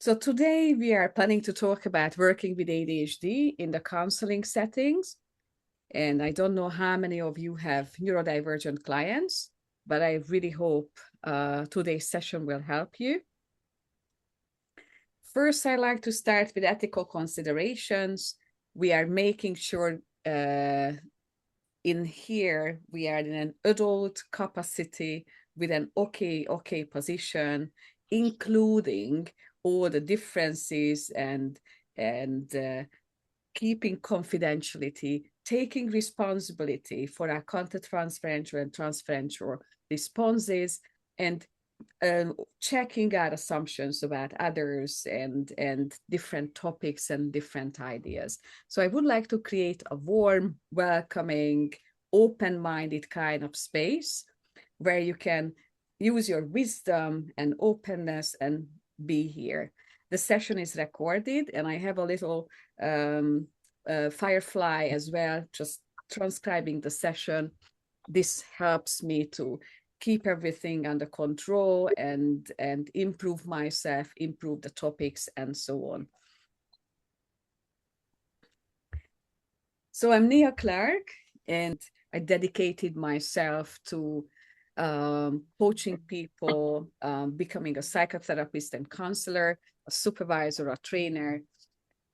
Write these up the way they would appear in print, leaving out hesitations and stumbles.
So today we are planning to talk about working with ADHD in the counseling settings. And I don't know how many of you have neurodivergent clients, but I really hope today's session will help you. First, I like to start with ethical considerations. We are making sure in here we are in an adult capacity with an okay position, including all the differences and keeping confidentiality, taking responsibility for our countertransferential and transferential responses, and checking our assumptions about others and different topics and different ideas. So I would like to create a warm, welcoming, open-minded kind of space where you can use your wisdom and openness and be here. The session is recorded, and I have a little firefly as well, just transcribing the session. This helps me to keep everything under control and improve myself, improve the topics, and so on. So I'm Nia Clark, and I dedicated myself to coaching people, becoming a psychotherapist and counselor, a supervisor, a trainer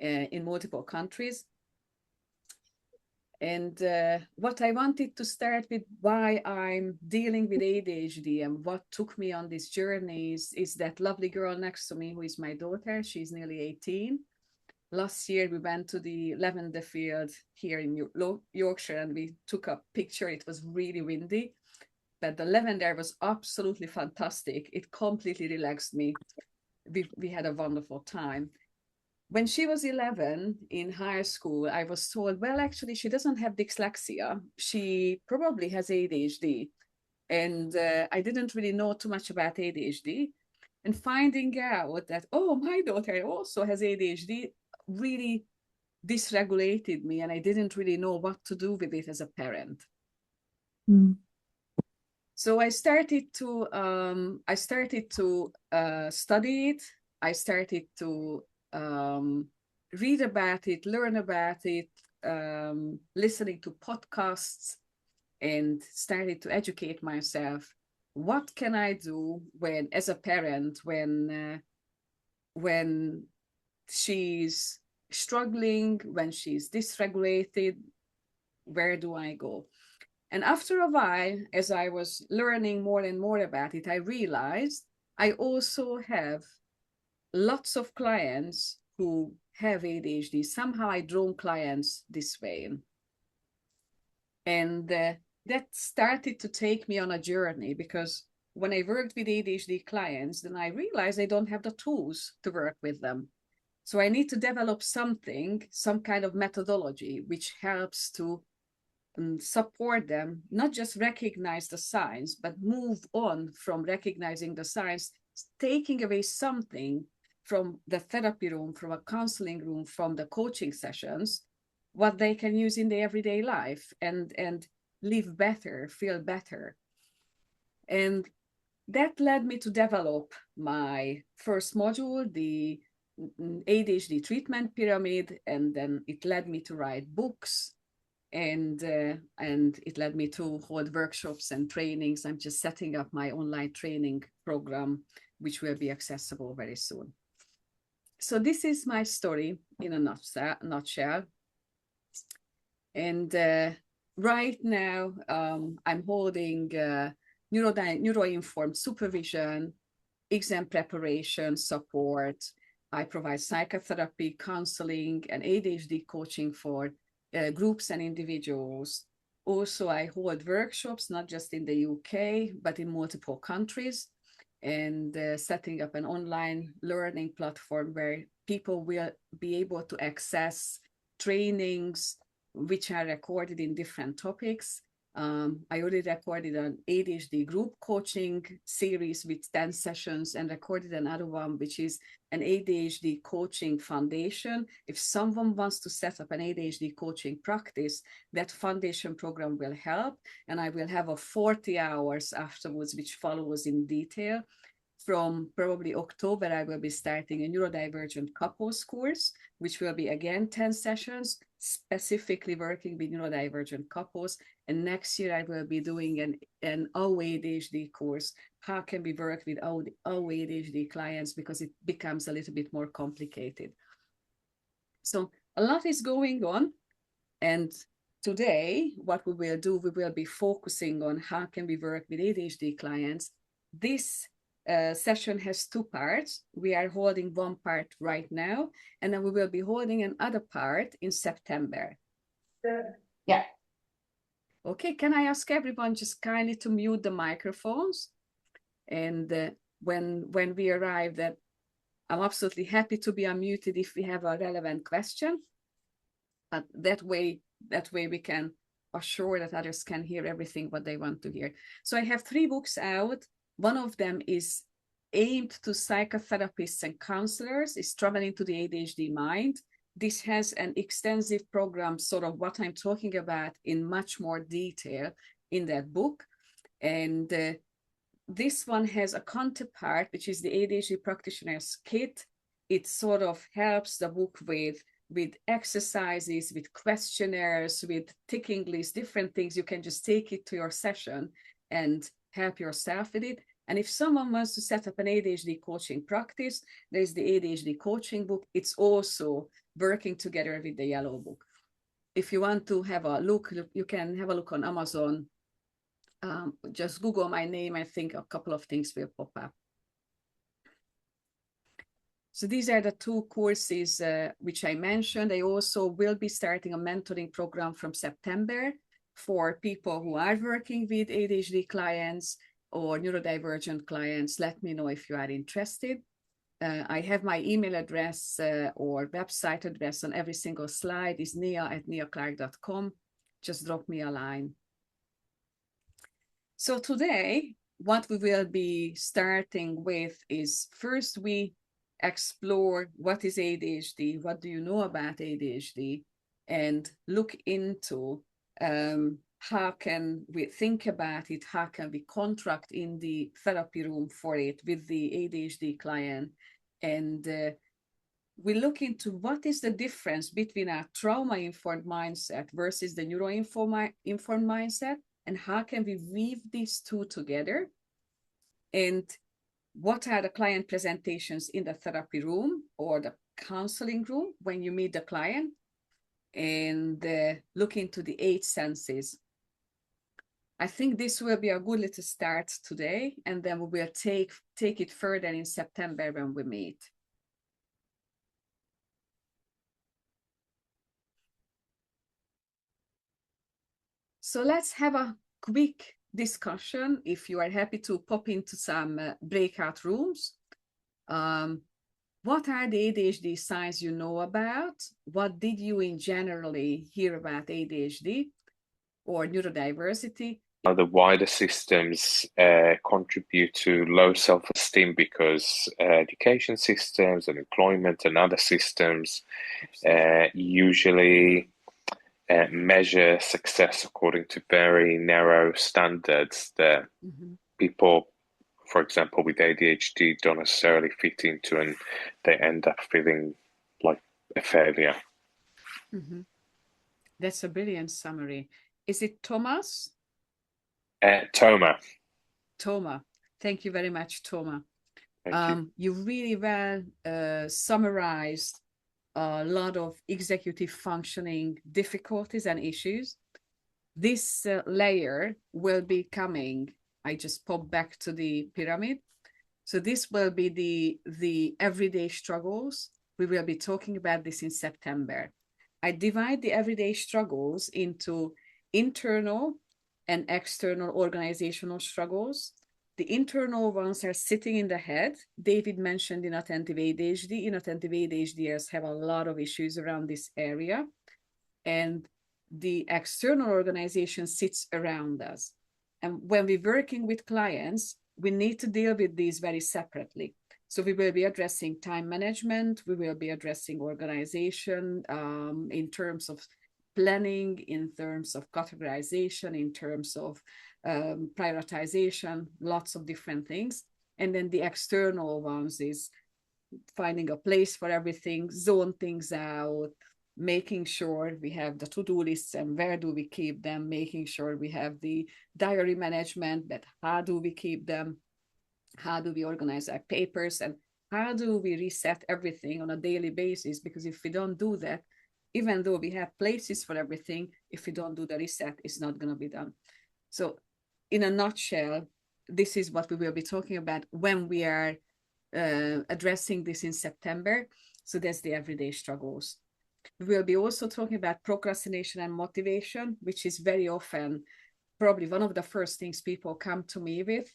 in multiple countries. And what I wanted to start with, why I'm dealing with ADHD and what took me on this journey is that lovely girl next to me, who is my daughter. She's nearly 18. Last year, we went to the lavender field here in Yorkshire, and we took a picture. It was really windy, but the lavender was absolutely fantastic. It completely relaxed me. We had a wonderful time. When she was 11 in high school, I was told, well, actually, she doesn't have dyslexia. She probably has ADHD. And I didn't really know too much about ADHD. And finding out that, oh, my daughter also has ADHD really dysregulated me. And I didn't really know what to do with it as a parent. So I started to study it. I started to read about it, learn about it, listening to podcasts, and started to educate myself. What can I do when, as a parent, when she's struggling, when she's dysregulated? Where do I go? And after a while, as I was learning more and more about it, I realized I also have lots of clients who have ADHD. Somehow I draw clients this way. And that started to take me on a journey, because when I worked with ADHD clients, then I realized I don't have the tools to work with them. So I need to develop something, some kind of methodology, which helps to support them, not just recognize the signs, but move on from recognizing the signs, taking away something from the therapy room, from a counseling room, from the coaching sessions, what they can use in their everyday life and live better, feel better. And that led me to develop my first module, the ADHD treatment pyramid, and then it led me to write books, and it led me to hold workshops and trainings. I'm just setting up my online training program, which will be accessible very soon. So this is my story in a nutshell. And right now, I'm holding neuro-informed supervision, exam preparation support. I provide psychotherapy, counseling, and ADHD coaching for groups and individuals. Also, I hold workshops, not just in the UK, but in multiple countries, and setting up an online learning platform where people will be able to access trainings which are recorded in different topics. I already recorded an ADHD group coaching series with 10 sessions, and recorded another one, which is an ADHD coaching foundation. If someone wants to set up an ADHD coaching practice, that foundation program will help. And I will have a 40 hours afterwards, which follows in detail. From probably October, I will be starting a neurodivergent couples course, which will be again 10 sessions, specifically working with neurodivergent couples. And next year, I will be doing an ADHD course. How can we work with ADHD clients, because it becomes a little bit more complicated. So a lot is going on. And today, what we will do, we will be focusing on how can we work with ADHD clients. This session has two parts. We are holding one part right now, and then we will be holding another part in September. Yeah. Okay, can I ask everyone just kindly to mute the microphones? And when we arrive, that I'm absolutely happy to be unmuted if we have a relevant question. But that way we can assure that others can hear everything what they want to hear. So I have 3 books out. One of them is aimed to psychotherapists and counselors, is Traveling to the ADHD Mind. This has an extensive program, sort of what I'm talking about in much more detail in that book. And this one has a counterpart, which is the ADHD Practitioner's Kit. It sort of helps the book with exercises, with questionnaires, with ticking lists, different things. You can just take it to your session and help yourself with it. And if someone wants to set up an ADHD coaching practice, there's the ADHD coaching book. It's also working together with the yellow book. If you want to have a look, you can have a look on Amazon. Just Google my name. I think a couple of things will pop up. So these are the 2 courses which I mentioned. I also will be starting a mentoring program from September for people who are working with ADHD clients or neurodivergent clients. Let me know if you are interested. I have my email address or website address on every single slide. Is nia@niaclark.com. Just drop me a line. So today, what we will be starting with is, first we explore what is ADHD, what do you know about ADHD, and look into how can we think about it, how can we contract in the therapy room for it with the ADHD client, and we look into what is the difference between a trauma-informed mindset versus the neuro-informed mindset, and how can we weave these 2 together, and what are the client presentations in the therapy room or the counseling room when you meet the client, and look into the 8 senses. I think this will be a good little start today, and then we will take it further in September when we meet. So let's have a quick discussion, if you are happy to pop into some breakout rooms. What are the ADHD signs you know about? What did you in generally hear about ADHD or neurodiversity? The wider systems contribute to low self-esteem because education systems and employment and other systems usually measure success according to very narrow standards that people, for example, with ADHD don't necessarily fit into, and they end up feeling like a failure. That's a brilliant summary. Is it Thomas? Toma. Toma. Thank you very much, Toma. Thank you. You really well summarized a lot of executive functioning difficulties and issues. This layer will be coming. I just pop back to the pyramid. So this will be the everyday struggles. We will be talking about this in September. I divide the everyday struggles into internal and external organizational struggles. The internal ones are sitting in the head. David mentioned inattentive ADHD. Inattentive ADHDers have a lot of issues around this area. And the external organization sits around us. And when we're working with clients, we need to deal with these very separately. So we will be addressing time management. We will be addressing organization in terms of planning, in terms of categorization, in terms of prioritization, lots of different things. And then the external ones is finding a place for everything, zone things out, making sure we have the to-do lists and where do we keep them, making sure we have the diary management, but how do we keep them, how do we organize our papers, and how do we reset everything on a daily basis? Because if we don't do that, even though we have places for everything, if we don't do the reset, it's not going to be done. So in a nutshell, this is what we will be talking about when we are addressing this in September. So that's the everyday struggles. We will be also talking about procrastination and motivation, which is very often probably one of the first things people come to me with.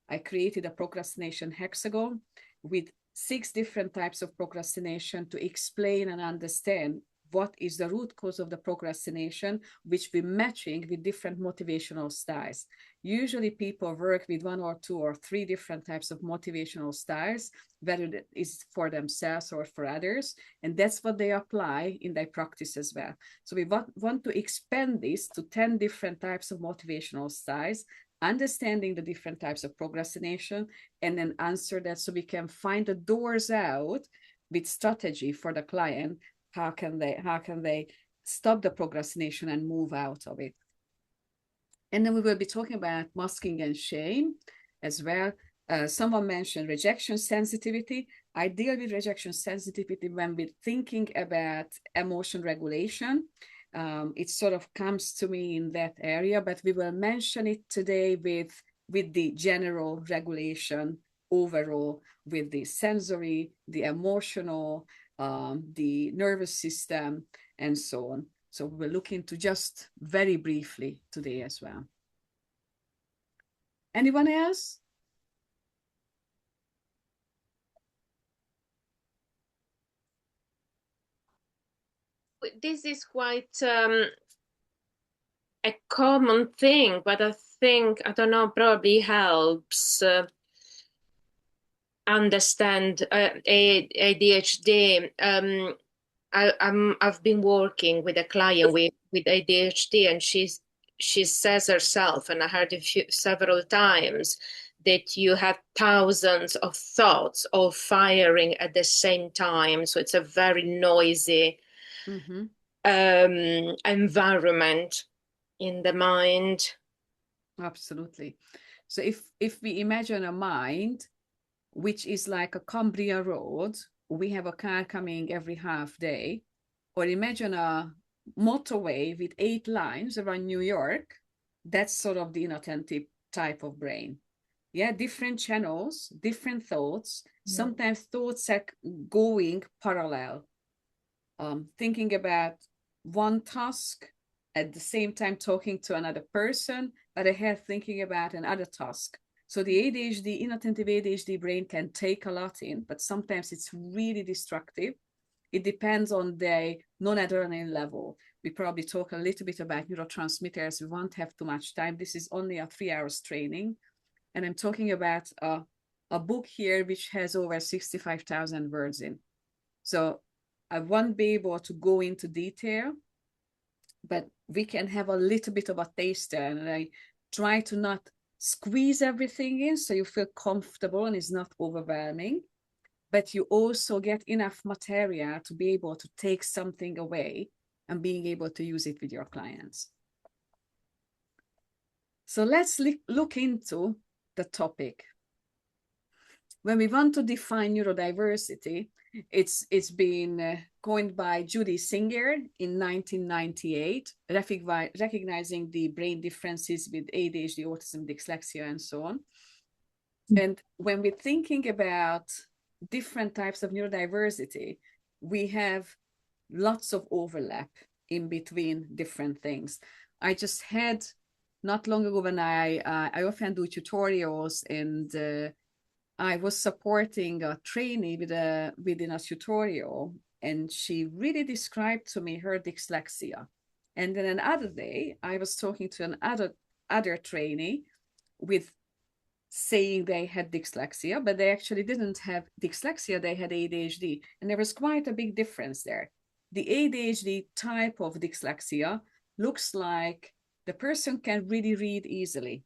I created a procrastination hexagon with 6 different types of procrastination to explain and understand what is the root cause of the procrastination, which we're matching with different motivational styles. Usually people work with 1 or 2 or 3 different types of motivational styles, whether it is for themselves or for others, and that's what they apply in their practice as well. So we want to expand this to 10 different types of motivational styles, understanding the different types of procrastination, and then answer that so we can find the doors out with strategy for the client. How can they stop the procrastination and move out of it? And then we will be talking about masking and shame as well. Someone mentioned rejection sensitivity. I deal with rejection sensitivity when we're thinking about emotion regulation. It sort of comes to me in that area, but we will mention it today with the general regulation overall, with the sensory, the emotional, the nervous system, and so on. So we'll look into just very briefly today as well. Anyone else? This is quite a common thing, but I think, I don't know, probably helps understand ADHD. I've been working with a client with ADHD, and she says herself, and I heard it several times, that you have thousands of thoughts all firing at the same time. So it's a very noisy environment in the mind. Absolutely. So if we imagine a mind, which is like a Cumbria road, we have a car coming every half day, or imagine a motorway with 8 lines around New York, that's sort of the inattentive type of brain. Yeah, different channels, different thoughts. Sometimes thoughts are going parallel, thinking about one task at the same time talking to another person, but I have thinking about another task. So the ADHD, inattentive ADHD brain can take a lot in, but sometimes it's really destructive. It depends on the non-adrenaline level. We probably talk a little bit about neurotransmitters. We won't have too much time. This is only a 3 hours training. And I'm talking about a book here which has over 65,000 words in. So I won't be able to go into detail, but we can have a little bit of a taster, and I try to not squeeze everything in so you feel comfortable and it's not overwhelming, but you also get enough material to be able to take something away and being able to use it with your clients. So let's look into the topic. When we want to define neurodiversity, it's been coined by Judy Singer in 1998, recognizing the brain differences with ADHD, autism, dyslexia, and so on. And when we're thinking about different types of neurodiversity, we have lots of overlap in between different things. I just had not long ago when I often do tutorials, and I was supporting a trainee within a tutorial, and she really described to me her dyslexia. And then another day, I was talking to another trainee with saying they had dyslexia, but they actually didn't have dyslexia, they had ADHD. And there was quite a big difference there. The ADHD type of dyslexia looks like the person can really read easily,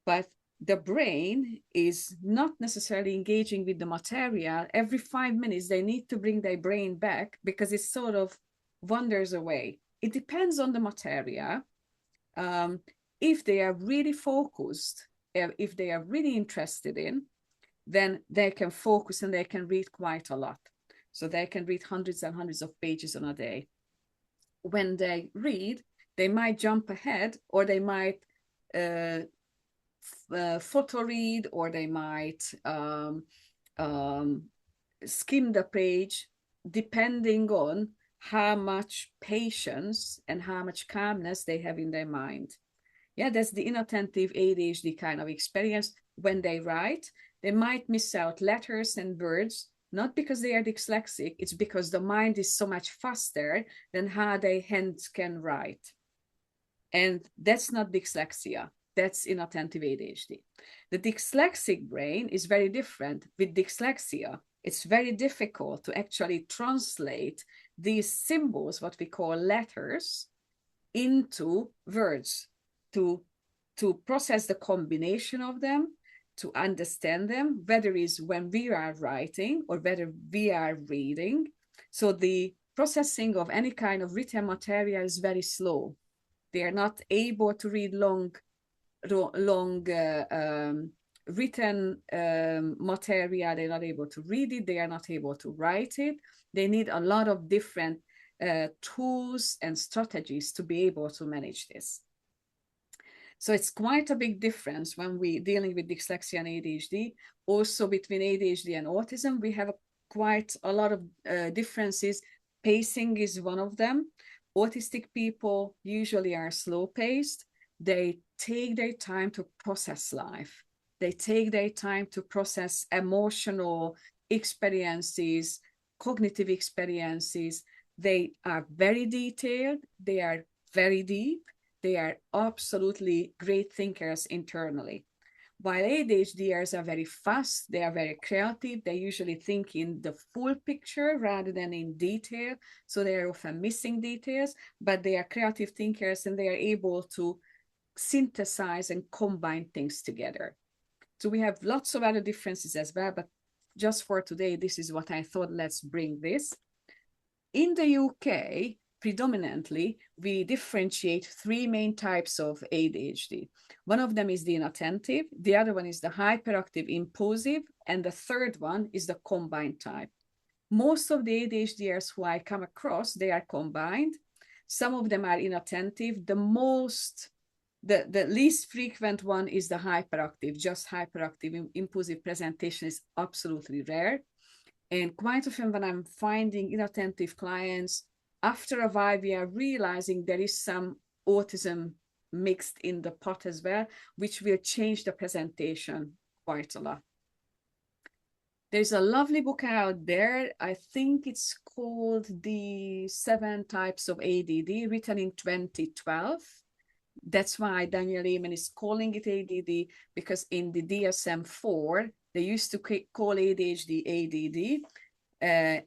but the brain is not necessarily engaging with the material. Every 5 minutes, they need to bring their brain back because it sort of wanders away. It depends on the material. If they are really focused, if they are really interested in, then they can focus and they can read quite a lot. So they can read hundreds and hundreds of pages in a day. When they read, they might jump ahead, or they might photo read, or they might skim the page, depending on how much patience and how much calmness they have in their mind. Yeah, that's the inattentive ADHD kind of experience. When they write, they might miss out letters and words, not because they are dyslexic, it's because the mind is so much faster than how their hands can write. And that's not dyslexia, that's inattentive ADHD. The dyslexic brain is very different. With dyslexia, it's very difficult to actually translate these symbols, what we call letters, into words, to process the combination of them, to understand them, whether it's when we are writing or whether we are reading. So the processing of any kind of written material is very slow. They are not able to read long written material. They're not able to read it. They are not able to write it. They need a lot of different tools and strategies to be able to manage this. So it's quite a big difference when we're dealing with dyslexia and ADHD. Also between ADHD and autism, we have quite a lot of differences. Pacing is one of them. Autistic people usually are slow paced. They take their time to process life. They take their time to process emotional experiences, cognitive experiences. They are very detailed. They are very deep. They are absolutely great thinkers internally. While ADHDers are very fast, they are very creative. They usually think in the full picture rather than in detail. So they are often missing details, but they are creative thinkers and they are able to synthesize and combine things together. So we have lots of other differences as well, but just for today, this is what I thought, let's bring this. In the UK, predominantly, we differentiate three main types of ADHD. One of them is the inattentive, the other one is the hyperactive impulsive, and the third one is the combined type. Most of the ADHDers who I come across, they are combined. Some of them are inattentive. The least frequent one is the hyperactive. Just hyperactive impulsive presentation is absolutely rare. And quite often when I'm finding inattentive clients, after a while, we are realizing there is some autism mixed in the pot as well, which will change the presentation quite a lot. There's a lovely book out there. I think it's called The 7 Types of ADD, written in 2012. That's why Daniel Amen is calling it ADD, because in the DSM-4, they used to call ADHD ADD,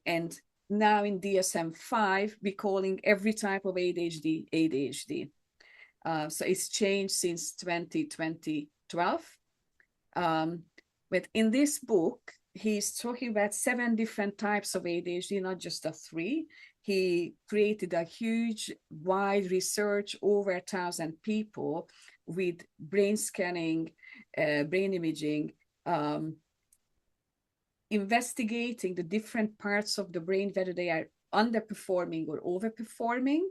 and now in DSM-5, we're calling every type of ADHD ADHD. So it's changed since 2012. But in this book, he's talking about 7 different types of ADHD, not just the 3. He created a huge, wide research, over 1,000 people, with brain scanning, brain imaging, investigating the different parts of the brain, whether they are underperforming or overperforming.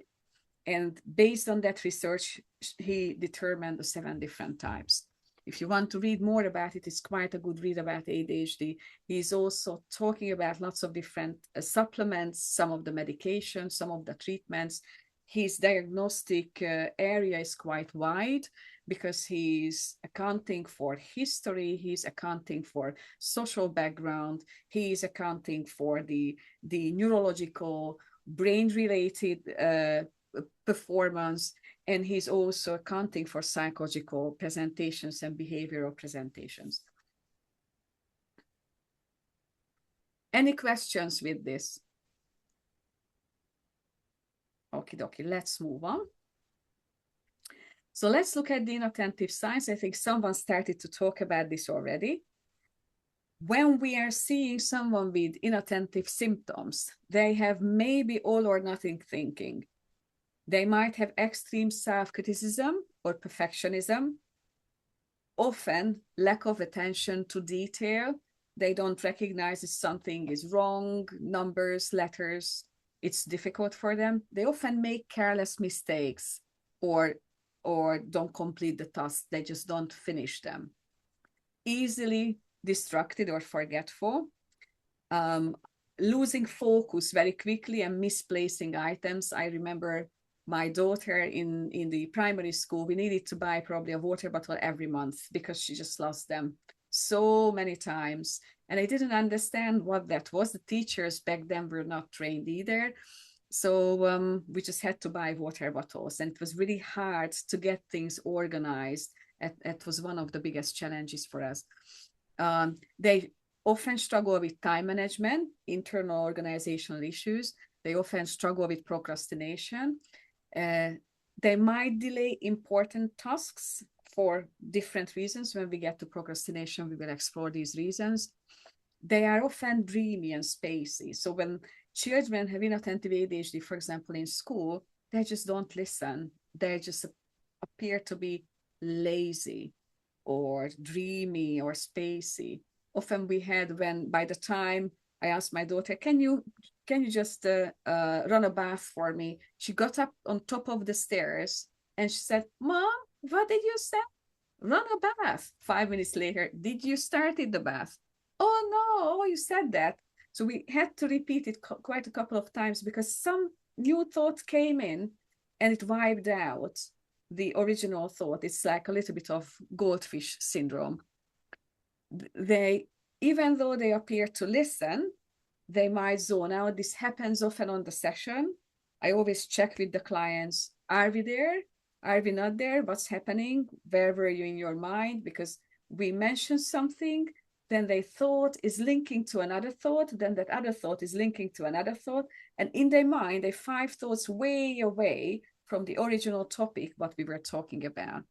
And based on that research, he determined the 7 different types. If you want to read more about it, it's quite a good read about ADHD. He's also talking about lots of different supplements, some of the medications, some of the treatments. His diagnostic area is quite wide, because he's accounting for history, he's accounting for social background, he's accounting for the neurological, brain-related performance, and he's also accounting for psychological presentations and behavioral presentations. Any questions with this? Okie dokie, let's move on. So let's look at the inattentive signs. I think someone started to talk about this already. When we are seeing someone with inattentive symptoms, they have maybe all or nothing thinking. They might have extreme self-criticism or perfectionism, often lack of attention to detail. They don't recognize if something is wrong, numbers, letters. It's difficult for them. They often make careless mistakes or don't complete the task. They just don't finish them. Easily distracted or forgetful, losing focus very quickly and misplacing items. I remember my daughter in the primary school, we needed to buy probably a water bottle every month because she just lost them so many times. And I didn't understand what that was. The teachers back then were not trained either. So we just had to buy water bottles, and it was really hard to get things organized. It was one of the biggest challenges for us. They often struggle with time management, internal organizational issues. They often struggle with procrastination. They might delay important tasks for different reasons. When we get to procrastination, we will explore these reasons. They are often dreamy and spacey. So when children have inattentive ADHD, for example, in school, they just don't listen. They just appear to be lazy or dreamy or spacey. Often we had, when by the time I asked my daughter, can you just run a bath for me? She got up on top of the stairs and she said, Mom, what did you say? Run a bath. 5 minutes later, did you start the bath? Oh no, you said that. So we had to repeat it quite a couple of times because some new thought came in and it wiped out the original thought. It's like a little bit of goldfish syndrome. They, even though they appear to listen, they might zone out. This happens often on the session. I always check with the clients, are we there? Are we not there? What's happening? Where were you in your mind? Because we mentioned something, then their thought is linking to another thought, then that other thought is linking to another thought. And in their mind, they 5 thoughts way away from the original topic, what we were talking about.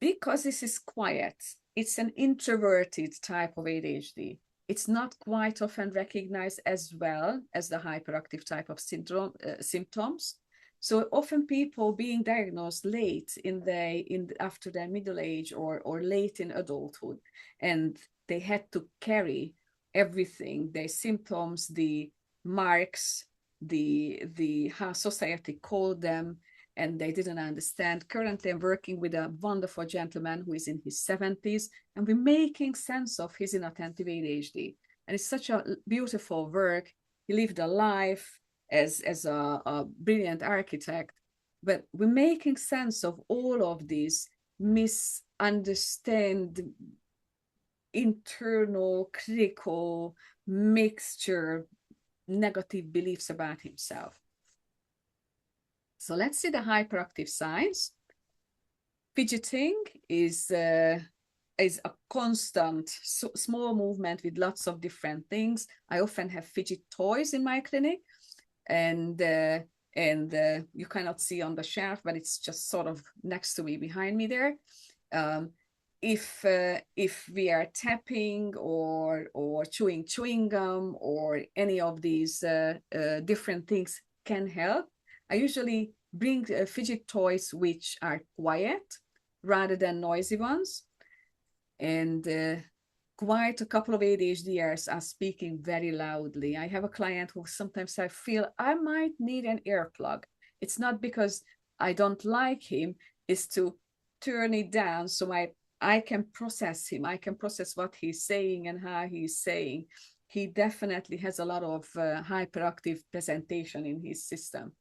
Because this is quiet, it's an introverted type of ADHD. It's not quite often recognized as well as the hyperactive type of symptoms. So often people being diagnosed late after their middle age or late in adulthood, and they had to carry everything, their symptoms, the marks, the how society called them, and they didn't understand. Currently, I'm working with a wonderful gentleman who is in his 70s, and we're making sense of his inattentive ADHD. And it's such a beautiful work. He lived a life as a brilliant architect, but we're making sense of all of these misunderstand internal critical mixture negative beliefs about himself. So let's see the hyperactive signs. Fidgeting is a constant small movement with lots of different things. I often have fidget toys in my clinic, and you cannot see on the shelf, but it's just sort of next to me, behind me there. If we are tapping or chewing gum or any of these different things can help. I usually bring fidget toys which are quiet rather than noisy ones. And quite a couple of ADHDers are speaking very loudly. I have a client who sometimes I feel I might need an earplug. It's not because I don't like him, it's to turn it down so I can process him. I can process what he's saying and how he's saying. He definitely has a lot of hyperactive presentation in his system.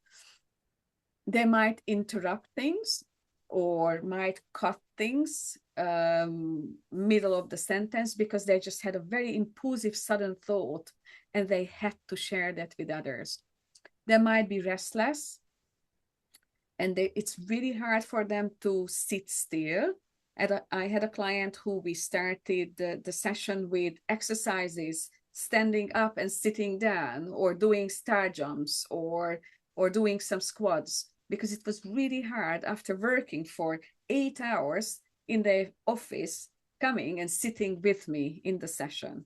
They might interrupt things or might cut things middle of the sentence because they just had a very impulsive sudden thought and they had to share that with others. They might be restless and it's really hard for them to sit still. I had a client who we started the session with exercises, standing up and sitting down, or doing star jumps, or doing some squats, because it was really hard after working for 8 hours in the office, coming and sitting with me in the session.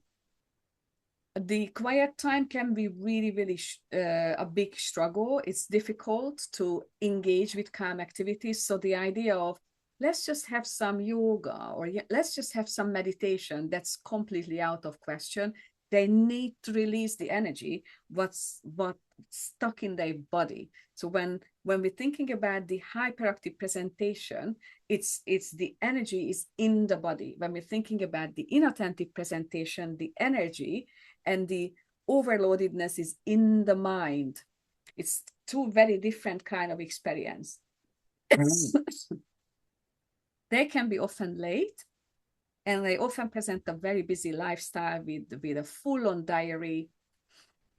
The quiet time can be really, really a big struggle. It's difficult to engage with calm activities. So the idea of let's just have some yoga or let's just have some meditation, that's completely out of question. They need to release the energy, what's stuck in their body. So when we're thinking about the hyperactive presentation, it's the energy is in the body. When we're thinking about the inattentive presentation, the energy and the overloadedness is in the mind. It's two very different kind of experience. They can be often late, and they often present a very busy lifestyle with a full-on diary.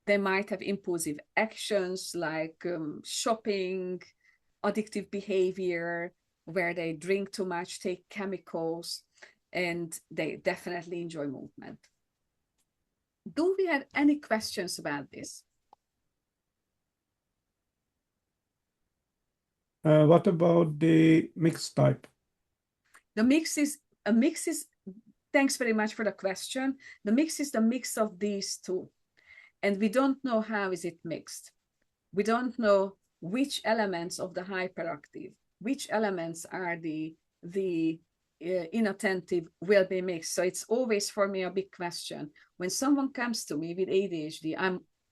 They might have impulsive actions like shopping, addictive behavior, where they drink too much, take chemicals, and they definitely enjoy movement. Do we have any questions about this? What about the mixed type? The mix is, thanks very much for the question. The mix is the mix of these two. And we don't know how is it mixed. We don't know which elements of the hyperactive, which elements are the inattentive will be mixed. So it's always for me a big question. When someone comes to me with ADHD,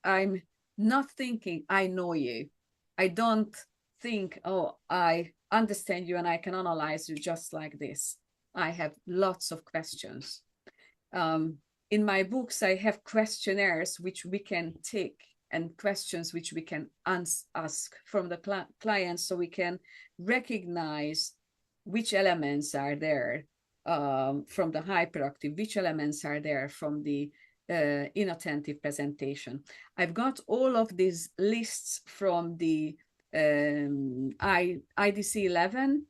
I'm not thinking I know you. I don't think, oh, I understand you and I can analyze you just like this. I have lots of questions. In my books, I have questionnaires which we can take and questions which we can ask from the clients, so we can recognize which elements are there from the hyperactive, which elements are there from the inattentive presentation. I've got all of these lists from the IDC-11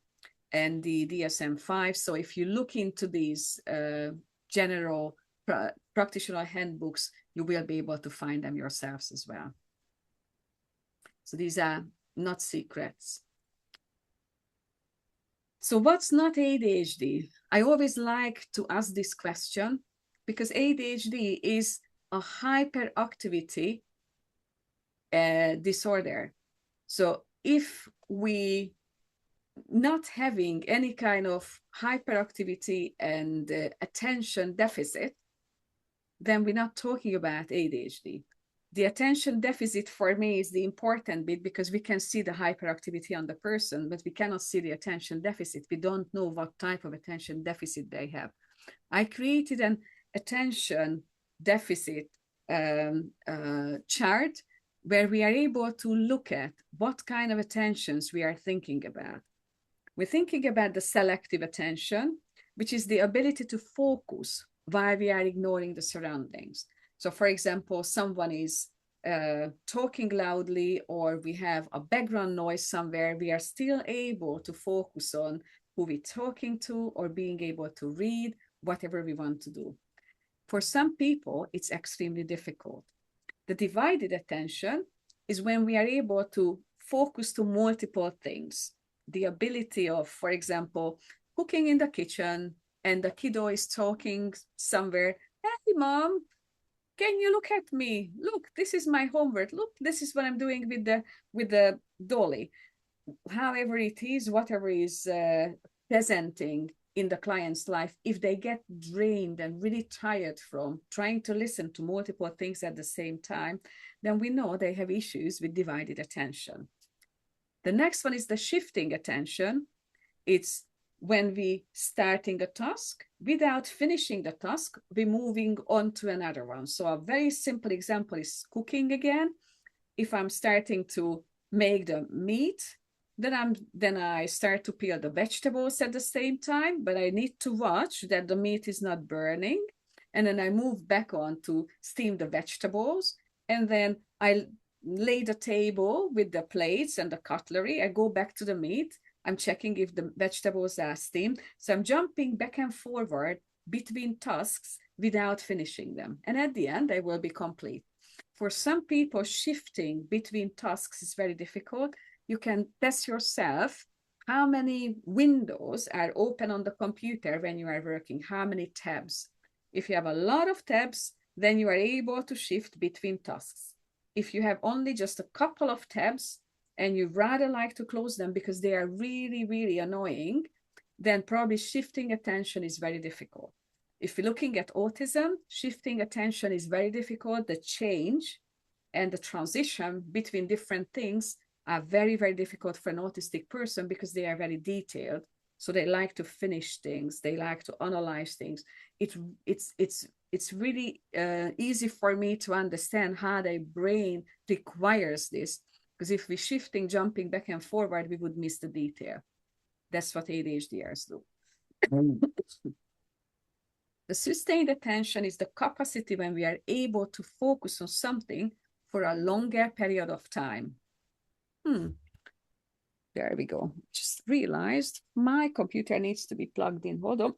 and the DSM-5. So if you look into these general practitioner handbooks, you will be able to find them yourselves as well. So these are not secrets. So what's not ADHD? I always like to ask this question because ADHD is a hyperactivity disorder. So if we not having any kind of hyperactivity and attention deficit, then we're not talking about ADHD. The attention deficit for me is the important bit because we can see the hyperactivity on the person, but we cannot see the attention deficit. We don't know what type of attention deficit they have. I created an attention deficit chart where we are able to look at what kind of attentions we are thinking about. We're thinking about the selective attention, which is the ability to focus while we are ignoring the surroundings. So for example, someone is talking loudly or we have a background noise somewhere, we are still able to focus on who we're talking to or being able to read whatever we want to do. For some people, it's extremely difficult. The divided attention is when we are able to focus to multiple things. The ability of, for example, cooking in the kitchen and the kiddo is talking somewhere, hey, mom, can you look at me? Look, this is my homework. Look, this is what I'm doing with the dolly. However it is, whatever is presenting in the client's life, if they get drained and really tired from trying to listen to multiple things at the same time, then we know they have issues with divided attention. The next one is the shifting attention. It's when we starting a task, without finishing the task, we're moving on to another one. So a very simple example is cooking again. If I'm starting to make the meat, then I start to peel the vegetables at the same time, but I need to watch that the meat is not burning. And then I move back on to steam the vegetables. And then I lay the table with the plates and the cutlery. I go back to the meat. I'm checking if the vegetables are steamed. So I'm jumping back and forward between tasks without finishing them. And at the end, they will be complete. For some people, shifting between tasks is very difficult. you can test yourself how many windows are open on the computer when you are working, how many tabs. If you have a lot of tabs, then you are able to shift between tasks. If you have only just a couple of tabs and you rather like to close them because they are really, really annoying, then probably shifting attention is very difficult. If you're looking at autism, shifting attention is very difficult. The change and the transition between different things are very, very difficult for an autistic person because they are very detailed. So they like to finish things. They like to analyze things. It's really easy for me to understand how their brain requires this. Because if we're shifting, jumping back and forward, we would miss the detail. That's what ADHDers do. The sustained attention is the capacity when we are able to focus on something for a longer period of time. There we go. Just realized my computer needs to be plugged in. Hold on.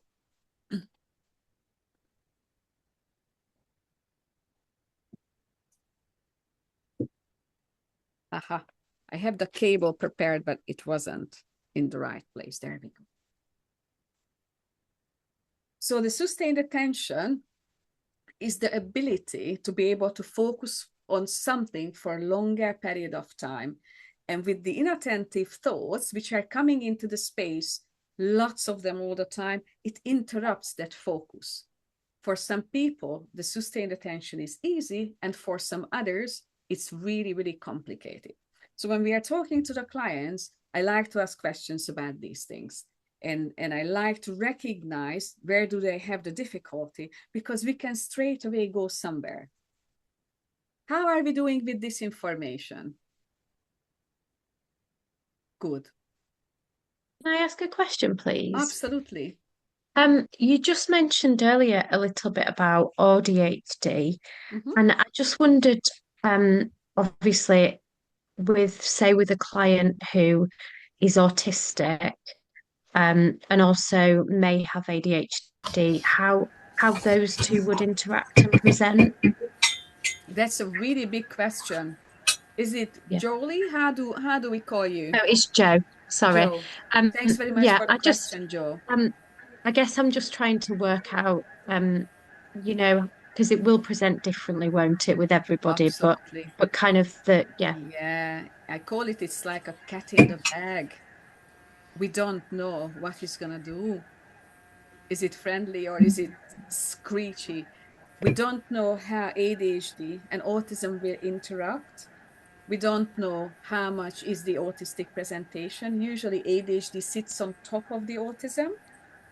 Aha. I have the cable prepared, but it wasn't in the right place. There we go. So the sustained attention is the ability to be able to focus on something for a longer period of time. And with the inattentive thoughts, which are coming into the space, lots of them all the time, it interrupts that focus. For some people, the sustained attention is easy, and for some others, it's really, really complicated. So when we are talking to the clients, I like to ask questions about these things. And I like to recognize where do they have the difficulty, because we can straight away go somewhere. How are we doing with this information? Good. Can I ask a question, please? Absolutely. You just mentioned earlier a little bit about ADHD, and I just wondered, obviously, with a client who is autistic, and also may have ADHD, how those two would interact and present? That's a really big question. Is it Jolie? How do we call you? Oh, it's Joe. Sorry. Joe. Thanks very much for the question, Joe. I guess I'm just trying to work out, because it will present differently, won't it, with everybody? Absolutely. But kind of Yeah, I call it, it's like a cat in the bag. We don't know what he's gonna do. Is it friendly or is it screechy? We don't know how ADHD and autism will interact. We don't know how much is the autistic presentation. Usually ADHD sits on top of the autism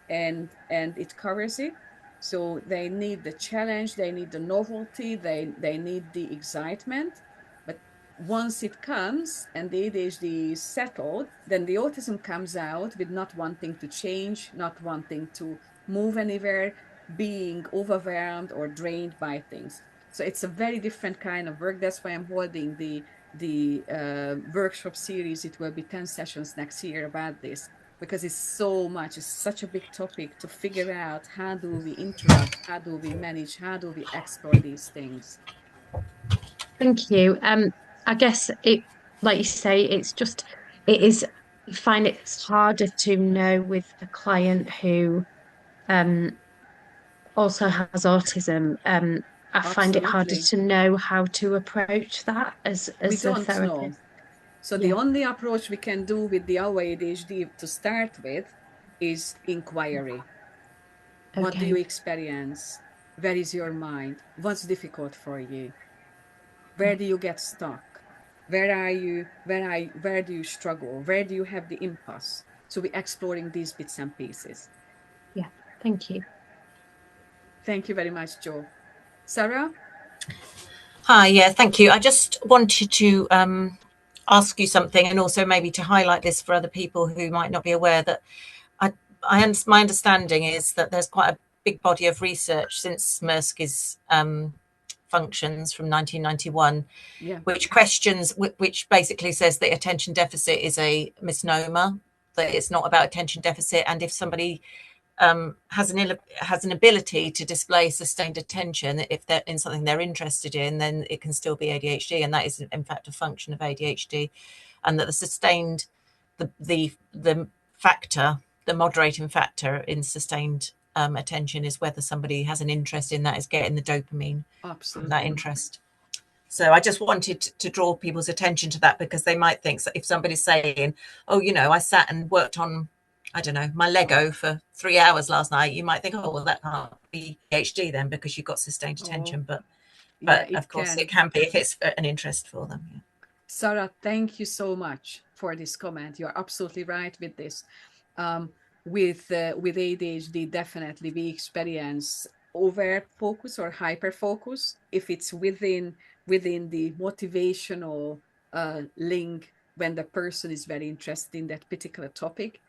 and it covers it. So they need the challenge, they need the novelty, they need the excitement. But once it comes and the ADHD is settled, then the autism comes out with not wanting to change, not wanting to move anywhere, being overwhelmed or drained by things. So it's a very different kind of work. That's why I'm holding the workshop series. It will be 10 sessions next year about this, because it's such a big topic to figure out how do we interact, how do we manage, how do we explore these things. Thank you. I guess it, like you say, I find it's harder to know with a client who also has autism. I find it harder to know how to approach that as a therapist. Know. So the only approach we can do with the our ADHD to start with is inquiry. Okay. What do you experience? Where is your mind? What's difficult for you? Where do you get stuck? Where are you? Where do you struggle? Where do you have the impasse? So we're exploring these bits and pieces. Yeah, thank you. Thank you very much, Joe. Sarah? Hi, yeah, thank you. I just wanted to ask you something, and also maybe to highlight this for other people who might not be aware, that my understanding is that there's quite a big body of research since Mirsky's functions from 1991, which questions, which basically says that attention deficit is a misnomer, that it's not about attention deficit, and if somebody has an ability to display sustained attention, if they're in something they're interested in, then it can still be ADHD, and that is in fact a function of ADHD. and that the sustained, the factor, the moderating factor in sustained attention is whether somebody has an interest in that, is getting the dopamine from that interest. So I just wanted to draw people's attention to that, because they might think, if somebody's saying, oh, you know, I sat and worked on, I don't know, my Lego for 3 hours last night, you might think, oh, well, that can't be ADHD then, because you've got sustained attention. But of course it can be if it's an interest for them. Yeah. Sarah, thank you so much for this comment. You're absolutely right with this. With ADHD, definitely we experience over focus or hyper focus if it's within the motivational link, when the person is very interested in that particular topic.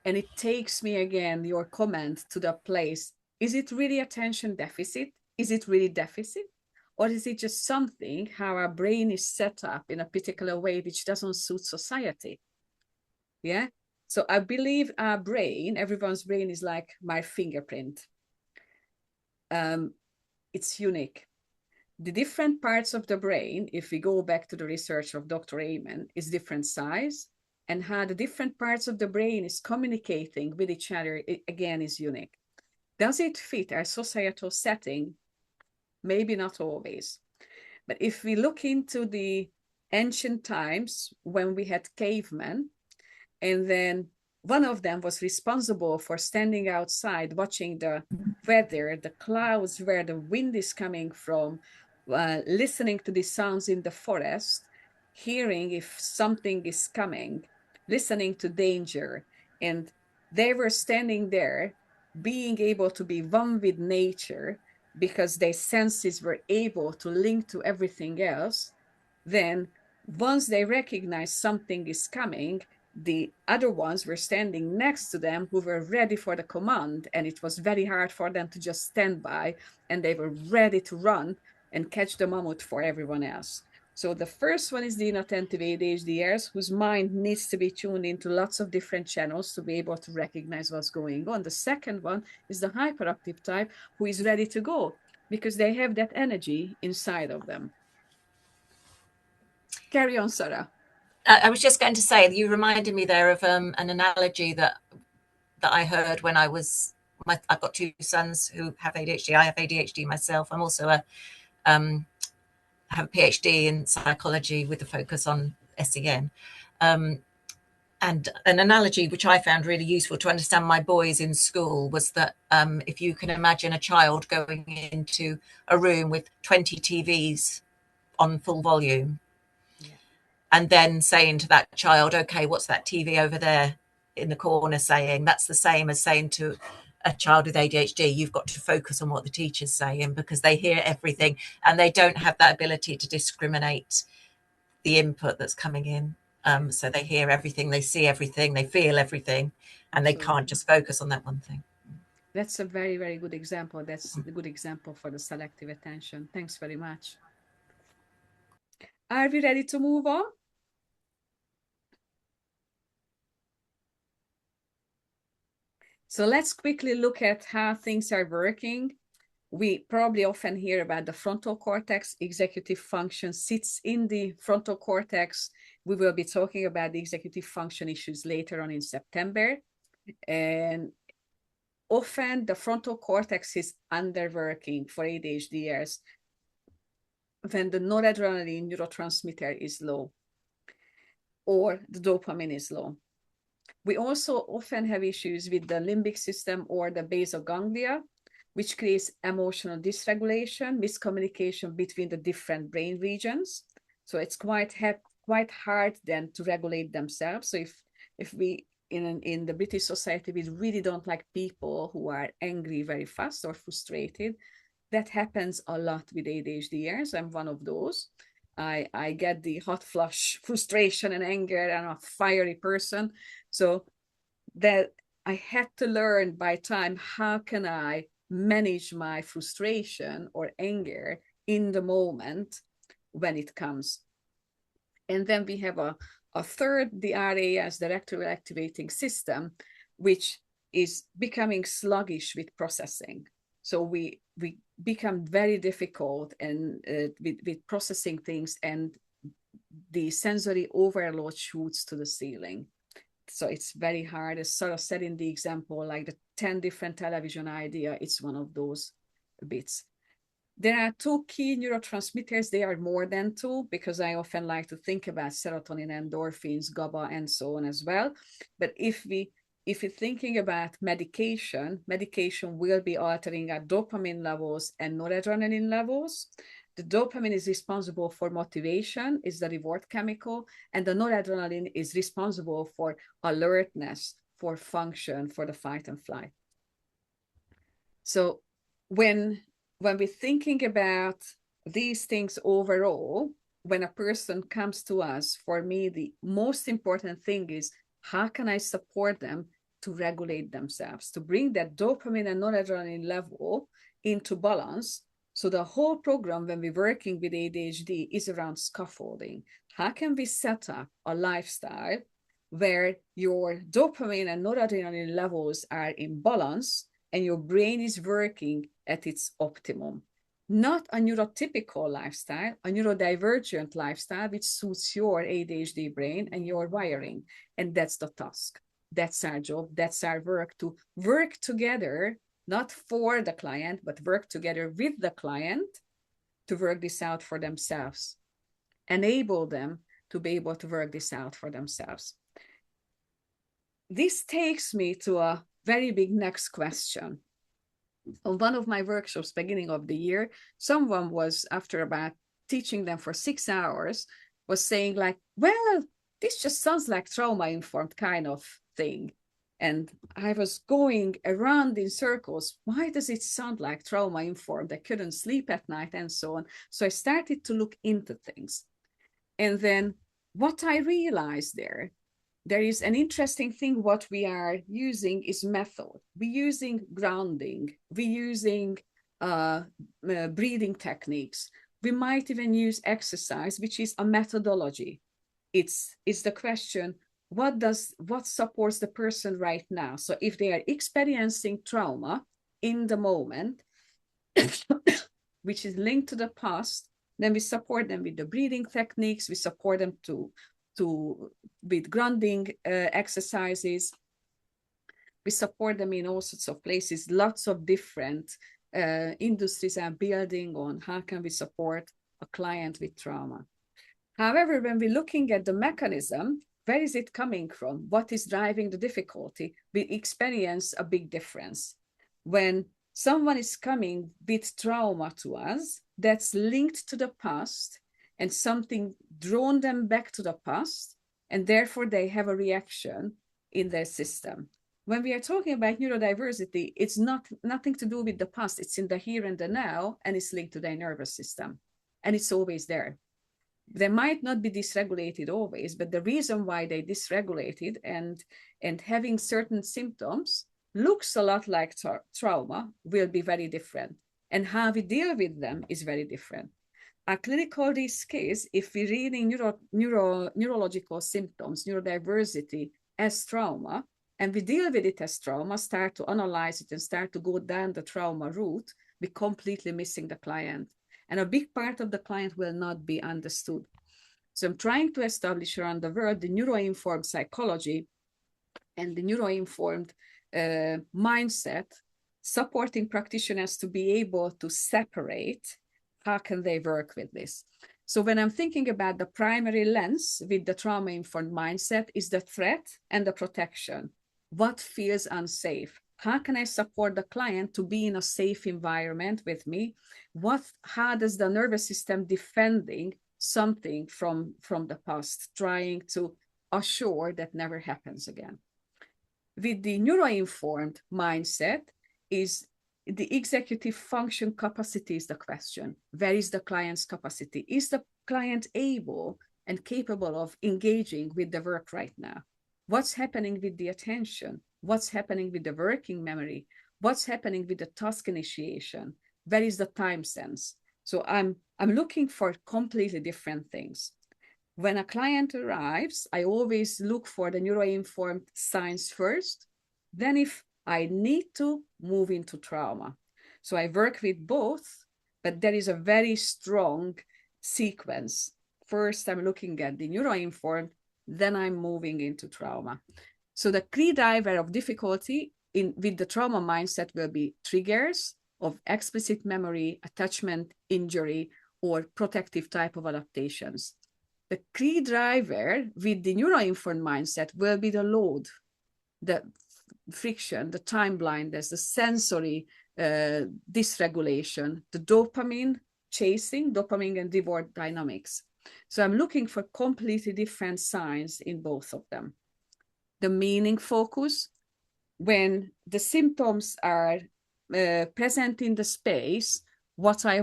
And it takes me again, your comment, to the place, is it really attention deficit? Is it really deficit? Or is it just something, how our brain is set up in a particular way which doesn't suit society? Yeah. So I believe our brain, everyone's brain is like my fingerprint. It's unique. The different parts of the brain, if we go back to the research of Dr. Amen, is different size, and how the different parts of the brain is communicating with each other, it, again, is unique. Does it fit our societal setting? Maybe not always. But if we look into the ancient times when we had cavemen, and then one of them was responsible for standing outside, watching the weather, the clouds, where the wind is coming from, listening to the sounds in the forest, hearing if something is coming, listening to danger. And they were standing there, being able to be one with nature, because their senses were able to link to everything else. Then once they recognized something is coming, the other ones were standing next to them, who were ready for the command, and it was very hard for them to just stand by, and they were ready to run and catch the mammoth for everyone else. So the first one is the inattentive ADHDers, whose mind needs to be tuned into lots of different channels to be able to recognize what's going on. The second one is the hyperactive type, who is ready to go because they have that energy inside of them. Carry on, Sarah. I was just going to say, you reminded me there of an analogy that I heard when I was, I've got two sons who have ADHD. I have ADHD myself. I'm also have a PhD in psychology with a focus on SEN. And an analogy which I found really useful to understand my boys in school was that if you can imagine a child going into a room with 20 TVs on full volume, and then saying to that child, okay, what's that TV over there in the corner saying? That's the same as saying to a child with ADHD, you've got to focus on what the teacher's saying, because they hear everything and they don't have that ability to discriminate the input that's coming in. So they hear everything, they see everything, they feel everything, and they can't just focus on that one thing. That's a very, very good example. That's a good example for the selective attention. Thanks very much. Are we ready to move on? So let's quickly look at how things are working. We probably often hear about the frontal cortex. Executive function sits in the frontal cortex. We will be talking about the executive function issues later on in September. And often the frontal cortex is underworking for ADHDers when the noradrenaline neurotransmitter is low or the dopamine is low. We also often have issues with the limbic system or the basal ganglia, which creates emotional dysregulation, miscommunication between the different brain regions. So it's quite hard then to regulate themselves. So if we in the British society, we really don't like people who are angry very fast or frustrated. That happens a lot with ADHDers. I'm one of those. I get the hot flush frustration and anger, and I'm a fiery person. So that I had to learn by time, how can I manage my frustration or anger in the moment when it comes. And then we have a third, the RAS, the rectal activating system, which is becoming sluggish with processing. So we become very difficult and with processing things, and the sensory overload shoots to the ceiling. So it's very hard. As sort of said in the example, like the 10 different television idea, it's one of those bits. There are two key neurotransmitters. They are more than two, because I often like to think about serotonin, endorphins, GABA, and so on as well. But if you're thinking about medication will be altering our dopamine levels and noradrenaline levels. The dopamine is responsible for motivation, is the reward chemical, and the noradrenaline is responsible for alertness, for function, for the fight and flight. So when we're thinking about these things overall, when a person comes to us, for me, the most important thing is, how can I support them to regulate themselves, to bring that dopamine and noradrenaline level into balance? So the whole program, when we're working with ADHD, is around scaffolding. How can we set up a lifestyle where your dopamine and noradrenaline levels are in balance and your brain is working at its optimum? Not a neurotypical lifestyle, a neurodivergent lifestyle which suits your ADHD brain and your wiring. And that's the task. That's our job. That's our work, to work together, not for the client, but work together with the client to work this out for themselves. Enable them to be able to work this out for themselves. This takes me to a very big next question. On one of my workshops, beginning of the year, someone was, after about teaching them for 6 hours, was saying like, well, this just sounds like trauma-informed kind of thing. And I was going around in circles. Why does it sound like trauma-informed? I couldn't sleep at night and so on. So I started to look into things. And then what I realized there is an interesting thing. What we are using is method. We're using grounding. We're using breathing techniques. We might even use exercise, which is a methodology. It's the question, what supports the person right now? So if they are experiencing trauma in the moment, which is linked to the past, then we support them with the breathing techniques. We support them with grounding exercises. We support them in all sorts of places. Lots of different industries are building on how can we support a client with trauma. However, when we're looking at the mechanism, where is it coming from? What is driving the difficulty? We experience a big difference. When someone is coming with trauma to us that's linked to the past, and something drawn them back to the past, and therefore they have a reaction in their system. When we are talking about neurodiversity, it's nothing to do with the past. It's in the here and the now, and it's linked to their nervous system, and it's always there. They might not be dysregulated always, but the reason why they dysregulated and having certain symptoms looks a lot like trauma will be very different, and how we deal with them is very different. A clinical risk is, if we're reading neurological symptoms, neurodiversity as trauma, and we deal with it as trauma, start to analyze it and start to go down the trauma route, we're completely missing the client. And a big part of the client will not be understood. So I'm trying to establish around the world the neuro-informed psychology and the neuro-informed mindset, supporting practitioners to be able to separate how can they work with this. So when I'm thinking about the primary lens with the trauma-informed mindset is the threat and the protection. What feels unsafe? How can I support the client to be in a safe environment with me? How does the nervous system defending something from the past, trying to assure that never happens again? With the neuro-informed mindset is the executive function capacity is the question. Where is the client's capacity? Is the client able and capable of engaging with the work right now? What's happening with the attention? What's happening with the working memory? What's happening with the task initiation? Where is the time sense? So I'm looking for completely different things. When a client arrives, I always look for the neuro-informed signs first. Then if I need to move into trauma. So I work with both, but there is a very strong sequence first I'm looking at the neuroinformed, then I'm moving into trauma. So the key driver of difficulty with the trauma mindset will be triggers of explicit memory, attachment, injury, or protective type of adaptations. The key driver with the neuroinformed mindset will be the load, the friction, the time blindness, the sensory dysregulation, the dopamine chasing, dopamine and reward dynamics. So I'm looking for completely different signs in both of them. The meaning focus, when the symptoms are present in the space, what I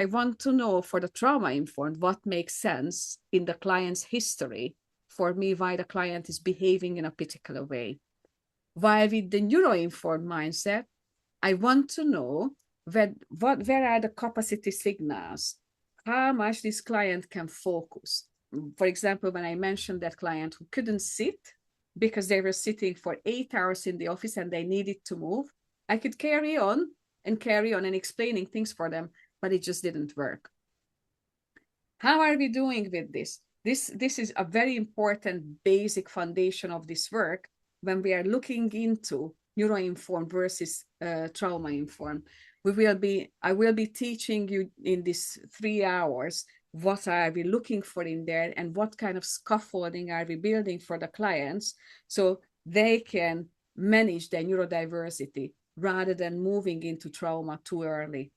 want to know for the trauma informed, what makes sense in the client's history for me, why the client is behaving in a particular way. While with the neuro-informed mindset, I want to know where are the capacity signals, how much this client can focus. For example, when I mentioned that client who couldn't sit because they were sitting for 8 hours in the office and they needed to move, I could carry on and explaining things for them, but it just didn't work. How are we doing with this? This is a very important basic foundation of this work when we are looking into neuro-informed versus trauma-informed. I will be teaching you in these 3 hours what are we looking for in there and what kind of scaffolding are we building for the clients so they can manage their neurodiversity rather than moving into trauma too early.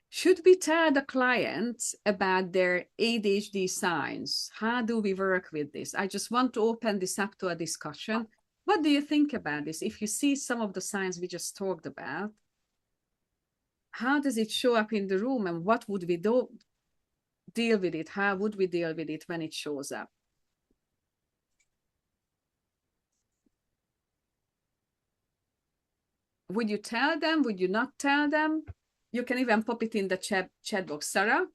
Should we tell the clients about their ADHD signs? How do we work with this? I just want to open this up to a discussion. What do you think about this? If you see some of the signs we just talked about, how does it show up in the room and what would we do? Deal with it? How would we deal with it when it shows up? Would you tell them? Would you not tell them? You can even pop it in the chat box. Sarah?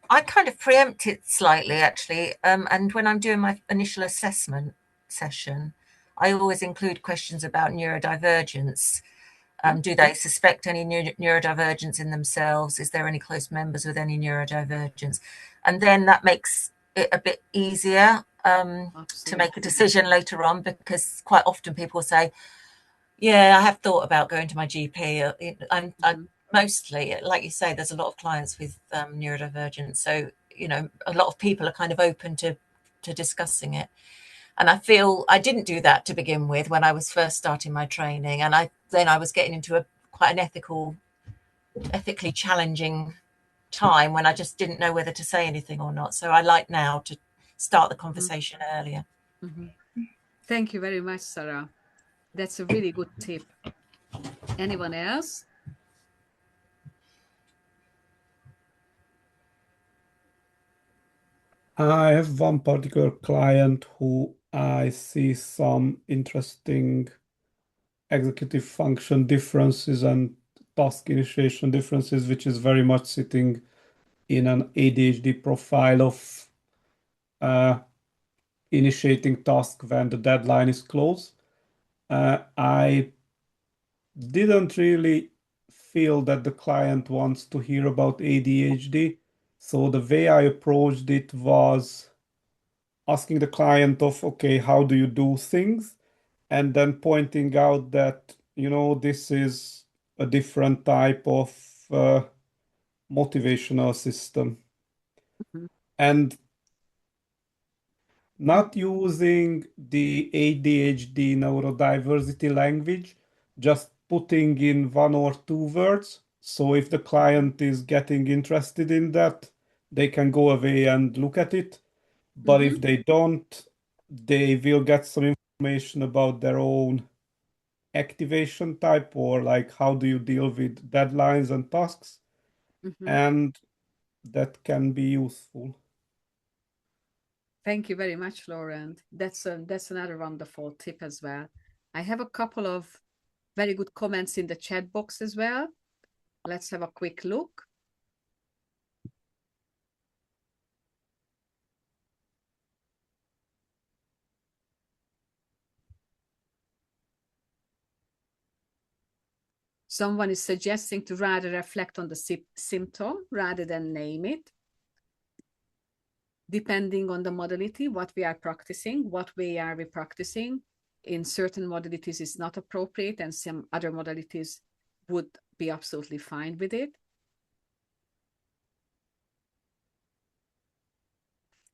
I kind of preempt it slightly, actually. And when I'm doing my initial assessment session, I always include questions about neurodivergence. Do they suspect any neurodivergence in themselves? Is there any close members with any neurodivergence? And then that makes it a bit easier to make a decision later on, because quite often people say, yeah, I have thought about going to my GP. I'm mostly, like you say, there's a lot of clients with neurodivergence. So, you know, a lot of people are kind of open to discussing it. And I feel I didn't do that to begin with when I was first starting my training. And then I was getting into quite an ethically challenging time when I just didn't know whether to say anything or not. So I like now to start the conversation earlier. Thank you very much, Sarah. That's a really good tip. Anyone else? I have one particular client who I see some interesting executive function differences and task initiation differences, which is very much sitting in an ADHD profile of initiating task when the deadline is close. I didn't really feel that the client wants to hear about ADHD. So the way I approached it was asking the client of, okay, how do you do things? And then pointing out that, you know, this is a different type of motivational system. And not using the ADHD neurodiversity language, just putting in 1 or 2 words. So if the client is getting interested in that, they can go away and look at it. But if they don't, they will get some information about their own activation type, or like how do you deal with deadlines and tasks. And that can be useful. Thank you very much, Lauren. That's another wonderful tip as well. I have a couple of very good comments in the chat box as well. Let's have a quick look. Someone is suggesting to rather reflect on the symptom rather than name it. Depending on the modality, what we are practicing, what way are we practicing. In certain modalities it's not appropriate, and some other modalities would be absolutely fine with it.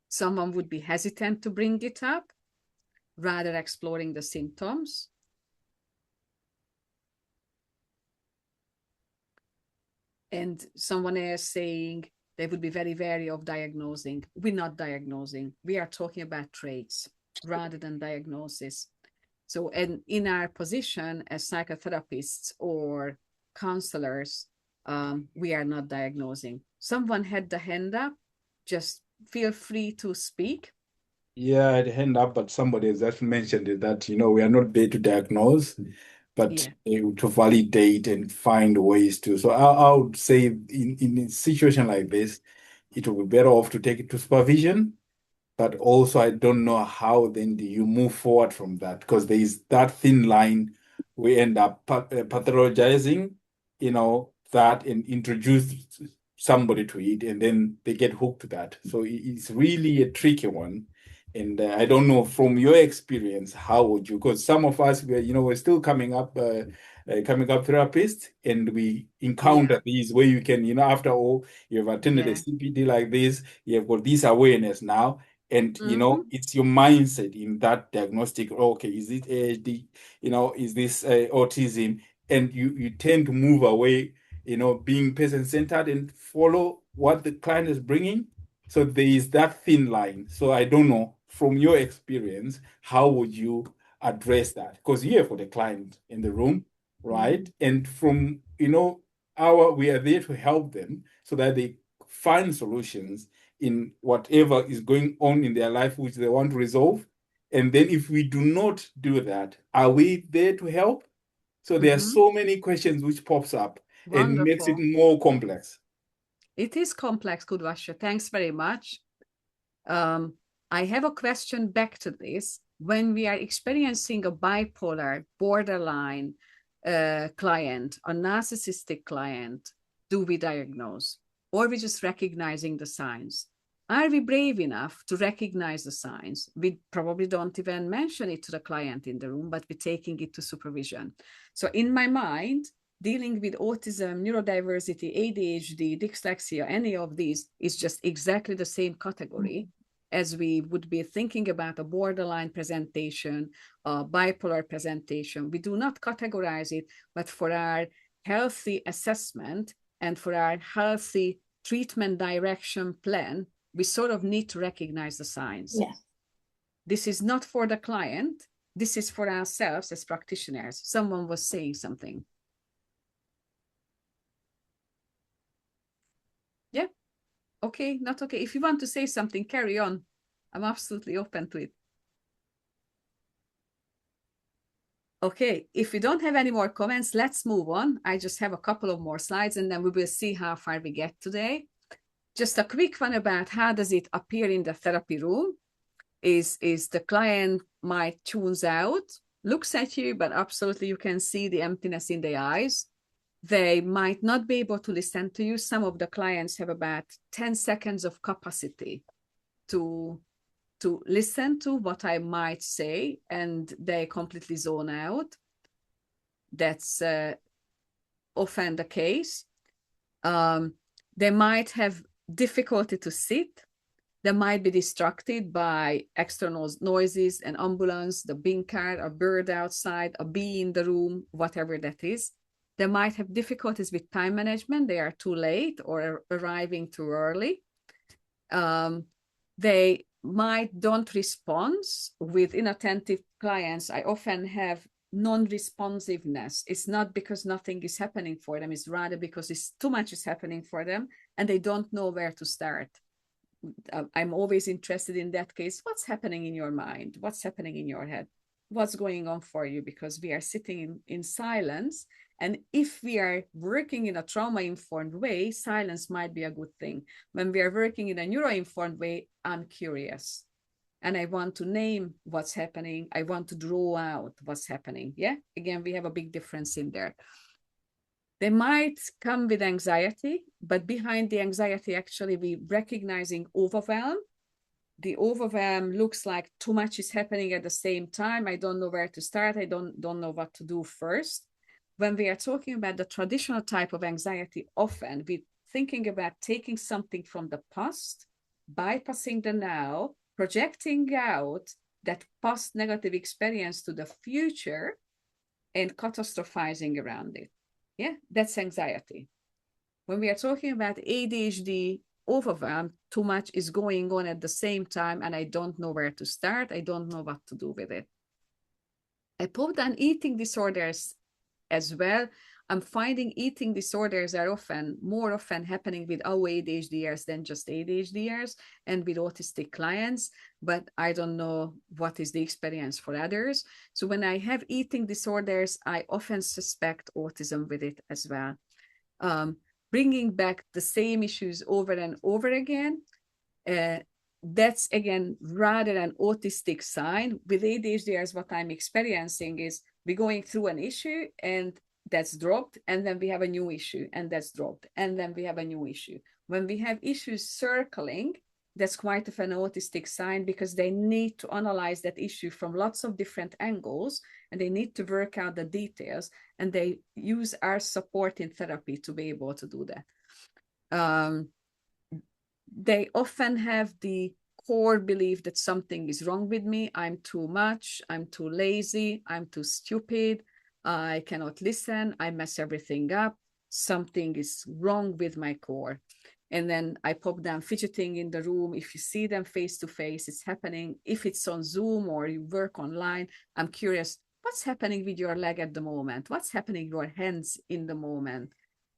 Someone would be hesitant to bring it up, rather exploring the symptoms. And someone else saying they would be very wary of diagnosing. We're not diagnosing. We are talking about traits rather than diagnosis. So, and in our position as psychotherapists or counselors, we are not diagnosing. Someone had the hand up. Just feel free to speak. Yeah, I had a hand up, but somebody has just mentioned it that, we are not there to diagnose, but to validate and find ways to. So I would say in a situation like this, it would be better off to take it to supervision. But also, I don't know how then do you move forward from that, because there is that thin line. We end up pathologizing, that and introduce somebody to it, and then they get hooked to that. So it's really a tricky one. And I don't know from your experience, how would you? Because some of us, we're still coming up therapists, and we encounter these where you can, after all, you've attended a CPD like this, you've got this awareness now. And, it's your mindset in that diagnostic. Okay, is it ADHD? Is this autism? And you tend to move away, being person-centered and follow what the client is bringing. So there is that thin line. So I don't know, from your experience, how would you address that? Because you're for the client in the room, right? And from, we are there to help them so that they find solutions in whatever is going on in their life, which they want to resolve. And then if we do not do that, are we there to help? So there are so many questions which pops up. Wonderful. And makes it more complex. It is complex, Kudvasha. Thanks very much. I have a question back to this. When we are experiencing a bipolar, borderline client, a narcissistic client, do we diagnose? Or are we just recognizing the signs? Are we brave enough to recognize the signs? We probably don't even mention it to the client in the room, but we're taking it to supervision. So in my mind, dealing with autism, neurodiversity, ADHD, dyslexia, any of these is just exactly the same category as we would be thinking about a borderline presentation, a bipolar presentation. We do not categorize it, but for our healthy assessment and for our healthy treatment direction plan, we sort of need to recognize the signs. Yeah. This is not for the client. This is for ourselves as practitioners. Someone was saying something. Yeah. Okay, not okay. If you want to say something, carry on. I'm absolutely open to it. Okay, if we don't have any more comments, let's move on. I just have a couple of more slides and then we will see how far we get today. Just a quick one about how does it appear in the therapy room. Is the client might tunes out, looks at you, but absolutely you can see the emptiness in their eyes. They might not be able to listen to you. Some of the clients have about 10 seconds of capacity to listen to what I might say, and they completely zone out. That's often the case. They might have difficulty to sit. They might be distracted by external noises, an ambulance, the bin car, a bird outside, a bee in the room, whatever that is. They might have difficulties with time management. They are too late or arriving too early. They might don't respond. With inattentive clients, I often have non-responsiveness. It's not because nothing is happening for them. It's rather because it's too much is happening for them and they don't know where to start. I'm always interested in that case. What's happening in your mind? What's happening in your head? What's going on for you? Because we are sitting in silence. And if we are working in a trauma-informed way, silence might be a good thing. When we are working in a neuro-informed way, I'm curious. And I want to name what's happening. I want to draw out what's happening. Yeah, again, we have a big difference in there. They might come with anxiety, but behind the anxiety, actually, we recognizing overwhelm. The overwhelm looks like too much is happening at the same time. I don't know where to start. I don't know what to do first. When we are talking about the traditional type of anxiety, often we're thinking about taking something from the past, bypassing the now, projecting out that past negative experience to the future, and catastrophizing around it. Yeah, that's anxiety. When we are talking about ADHD, overwhelm, too much is going on at the same time, and I don't know where to start. I don't know what to do with it. I put down eating disorders as well. I'm finding eating disorders are more often happening with our ADHDers than just ADHDers and with autistic clients, but I don't know what is the experience for others. So when I have eating disorders, I often suspect autism with it as well. Bringing back the same issues over and over again, that's again rather an autistic sign. With ADHDers, what I'm experiencing is we're going through an issue and that's dropped, and then we have a new issue and that's dropped, and then we have a new issue. When we have issues circling, that's quite of an autistic sign, because they need to analyze that issue from lots of different angles, and they need to work out the details, and they use our support in therapy to be able to do that. They often have the core belief that something is wrong with me. I'm too much, I'm too lazy, I'm too stupid, I cannot listen, I mess everything up, something is wrong with my core. And then I pop down fidgeting in the room. If you see them face to face, it's happening. If it's on Zoom or you work online, I'm curious, what's happening with your leg at the moment? What's happening with your hands in the moment?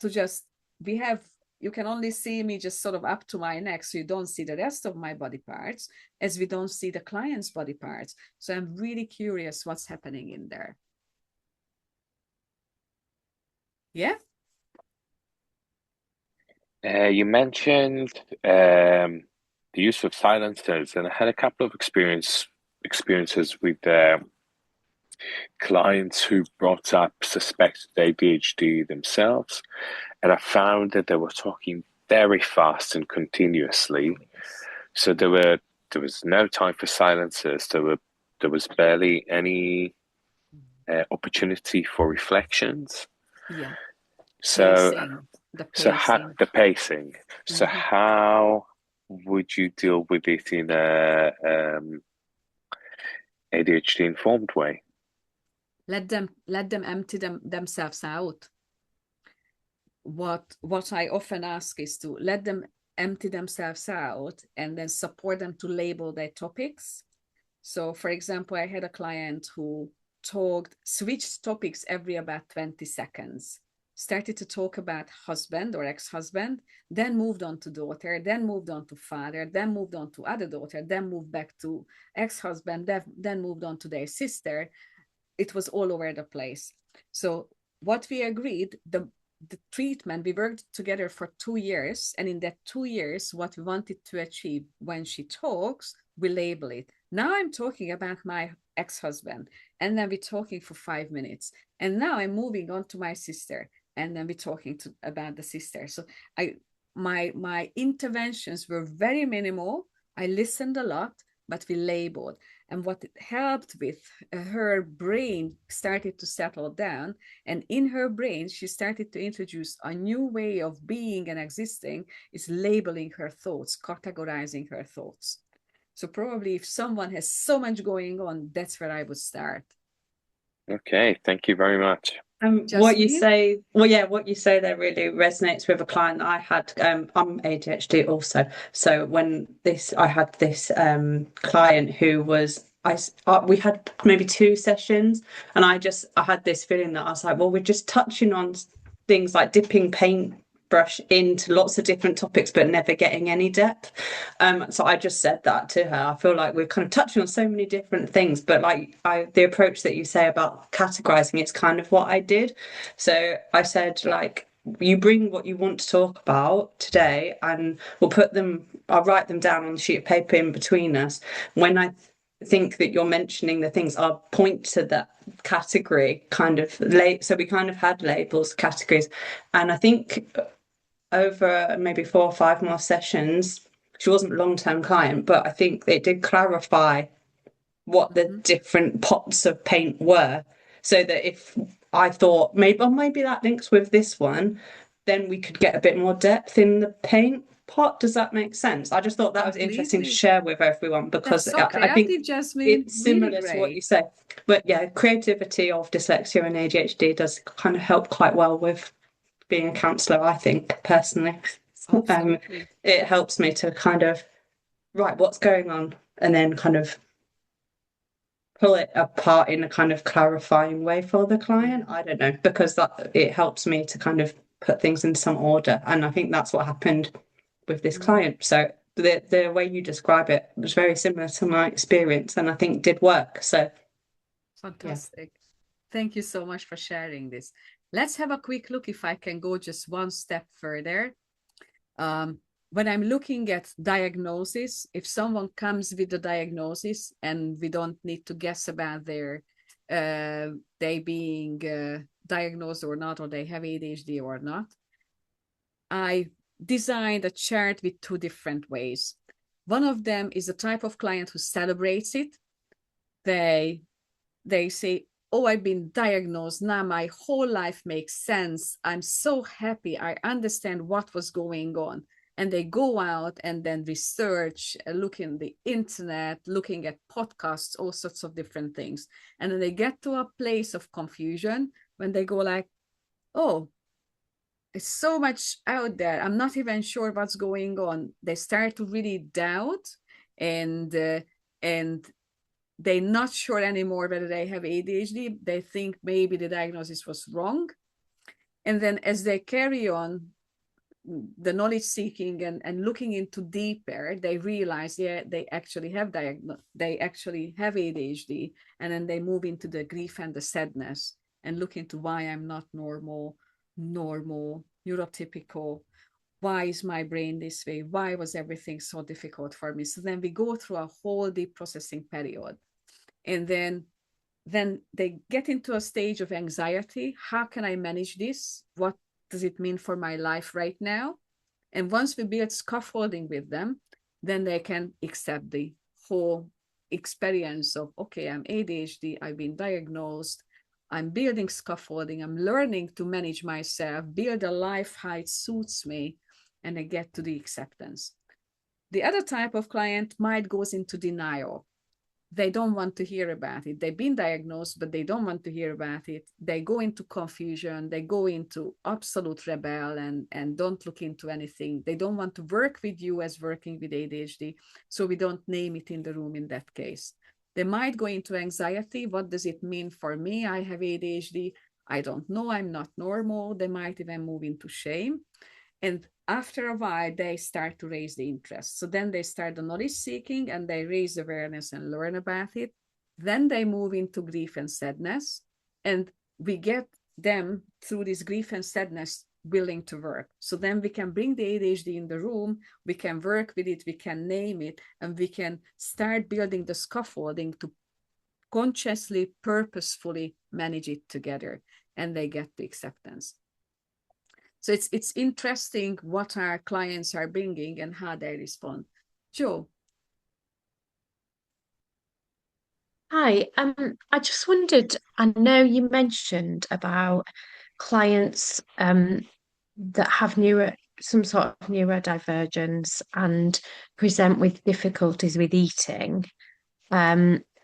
You can only see me just sort of up to my neck, so you don't see the rest of my body parts, as we don't see the client's body parts. So I'm really curious what's happening in there. Yeah? You mentioned the use of silencers, and I had a couple of experiences with clients who brought up suspected ADHD themselves, and I found that they were talking very fast and continuously. So there was no time for silencers. There was barely any opportunity for reflections. Yeah. So the pacing. The pacing. So how would you deal with it in a ADHD informed way? Let them empty themselves out. What I often ask is to let them empty themselves out and then support them to label their topics. So for example, I had a client who switched topics every about 20 seconds. Started to talk about husband or ex-husband, then moved on to daughter, then moved on to father, then moved on to other daughter, then moved back to ex-husband, then moved on to their sister. It was all over the place. So what we agreed, the treatment, we worked together for 2 years, and in that 2 years, what we wanted to achieve, when she talks, we label it. Now I'm talking about my ex-husband, and then we're talking for 5 minutes, and now I'm moving on to my sister, and then we're talking about the sister. So my interventions were very minimal. I listened a lot, but we labeled. And what it helped with, her brain started to settle down. And in her brain, she started to introduce a new way of being and existing, is labeling her thoughts, categorizing her thoughts. So probably if someone has so much going on, that's where I would start. Okay, thank you very much. What you say there really resonates with a client that I had. I'm ADHD also, so when I had this client who was we had maybe 2 sessions, and I had this feeling that I was like, well, we're just touching on things like dipping paintbrush into lots of different topics but never getting any depth. So I just said that to her. I feel like we're kind of touching on so many different things, but like the approach that you say about categorizing, it's kind of what I did. So I said, like, you bring what you want to talk about today, and I'll write them down on the sheet of paper in between us. When I think that you're mentioning the things are point to that category kind of so we kind of had labels, categories, and I think over maybe 4 or 5 more sessions, she wasn't a long-term client, but I think it did clarify what the different pots of paint were, so that if I thought maybe that links with this one, then we could get a bit more depth in the paint pot. Does that make sense? I just thought that was interesting to share with everyone, because I think Jasmine. it's similar to what you said. But yeah, creativity of dyslexia and ADHD does kind of help quite well with being a counsellor, I think, personally. It helps me to kind of, right, what's going on, and then kind of pull it apart in a kind of clarifying way for the client. I don't know, because it helps me to kind of put things in some order. And I think that's what happened with this client. So the way you describe it was very similar to my experience, and I think did work. So fantastic. Thank you so much for sharing this. Let's have a quick look, if I can go just one step further. When I'm looking at diagnosis, if someone comes with a diagnosis and we don't need to guess about they being diagnosed or not, or they have ADHD or not, I designed a chart with 2 different ways. One of them is a type of client who celebrates it. They say, oh, I've been diagnosed. Now my whole life makes sense. I'm so happy. I understand what was going on. And they go out and then research, look in the internet, looking at podcasts, all sorts of different things. And then they get to a place of confusion when they go like, oh, it's so much out there. I'm not even sure what's going on. They start to really doubt, and they're not sure anymore whether they have ADHD. They think maybe the diagnosis was wrong. And then as they carry on the knowledge seeking and looking into deeper, they realize, yeah, they actually have ADHD. And then they move into the grief and the sadness and look into why I'm not normal, neurotypical. Why is my brain this way? Why was everything so difficult for me? So then we go through a whole deep processing period. And then they get into a stage of anxiety. How can I manage this? What does it mean for my life right now? And once we build scaffolding with them, then they can accept the whole experience of, okay, I'm ADHD, I've been diagnosed, I'm building scaffolding, I'm learning to manage myself, build a life how it suits me, and I get to the acceptance. The other type of client might goes into denial. They don't want to hear about it. They've been diagnosed, but they don't want to hear about it. They go into confusion. They go into absolute rebel and don't look into anything. They don't want to work with you as working with ADHD. So we don't name it in the room in that case. They might go into anxiety. What does it mean for me? I have ADHD. I don't know. I'm not normal. They might even move into shame. And after a while, they start to raise the interest. So then they start the knowledge seeking and they raise awareness and learn about it. Then they move into grief and sadness. And we get them through this grief and sadness willing to work. So then we can bring the ADHD in the room, we can work with it, we can name it, and we can start building the scaffolding to consciously, purposefully manage it together. And they get the acceptance. So it's interesting what our clients are bringing and how they respond. Jo. Hi, I just wondered, I know you mentioned about clients that have some sort of neurodivergence and present with difficulties with eating.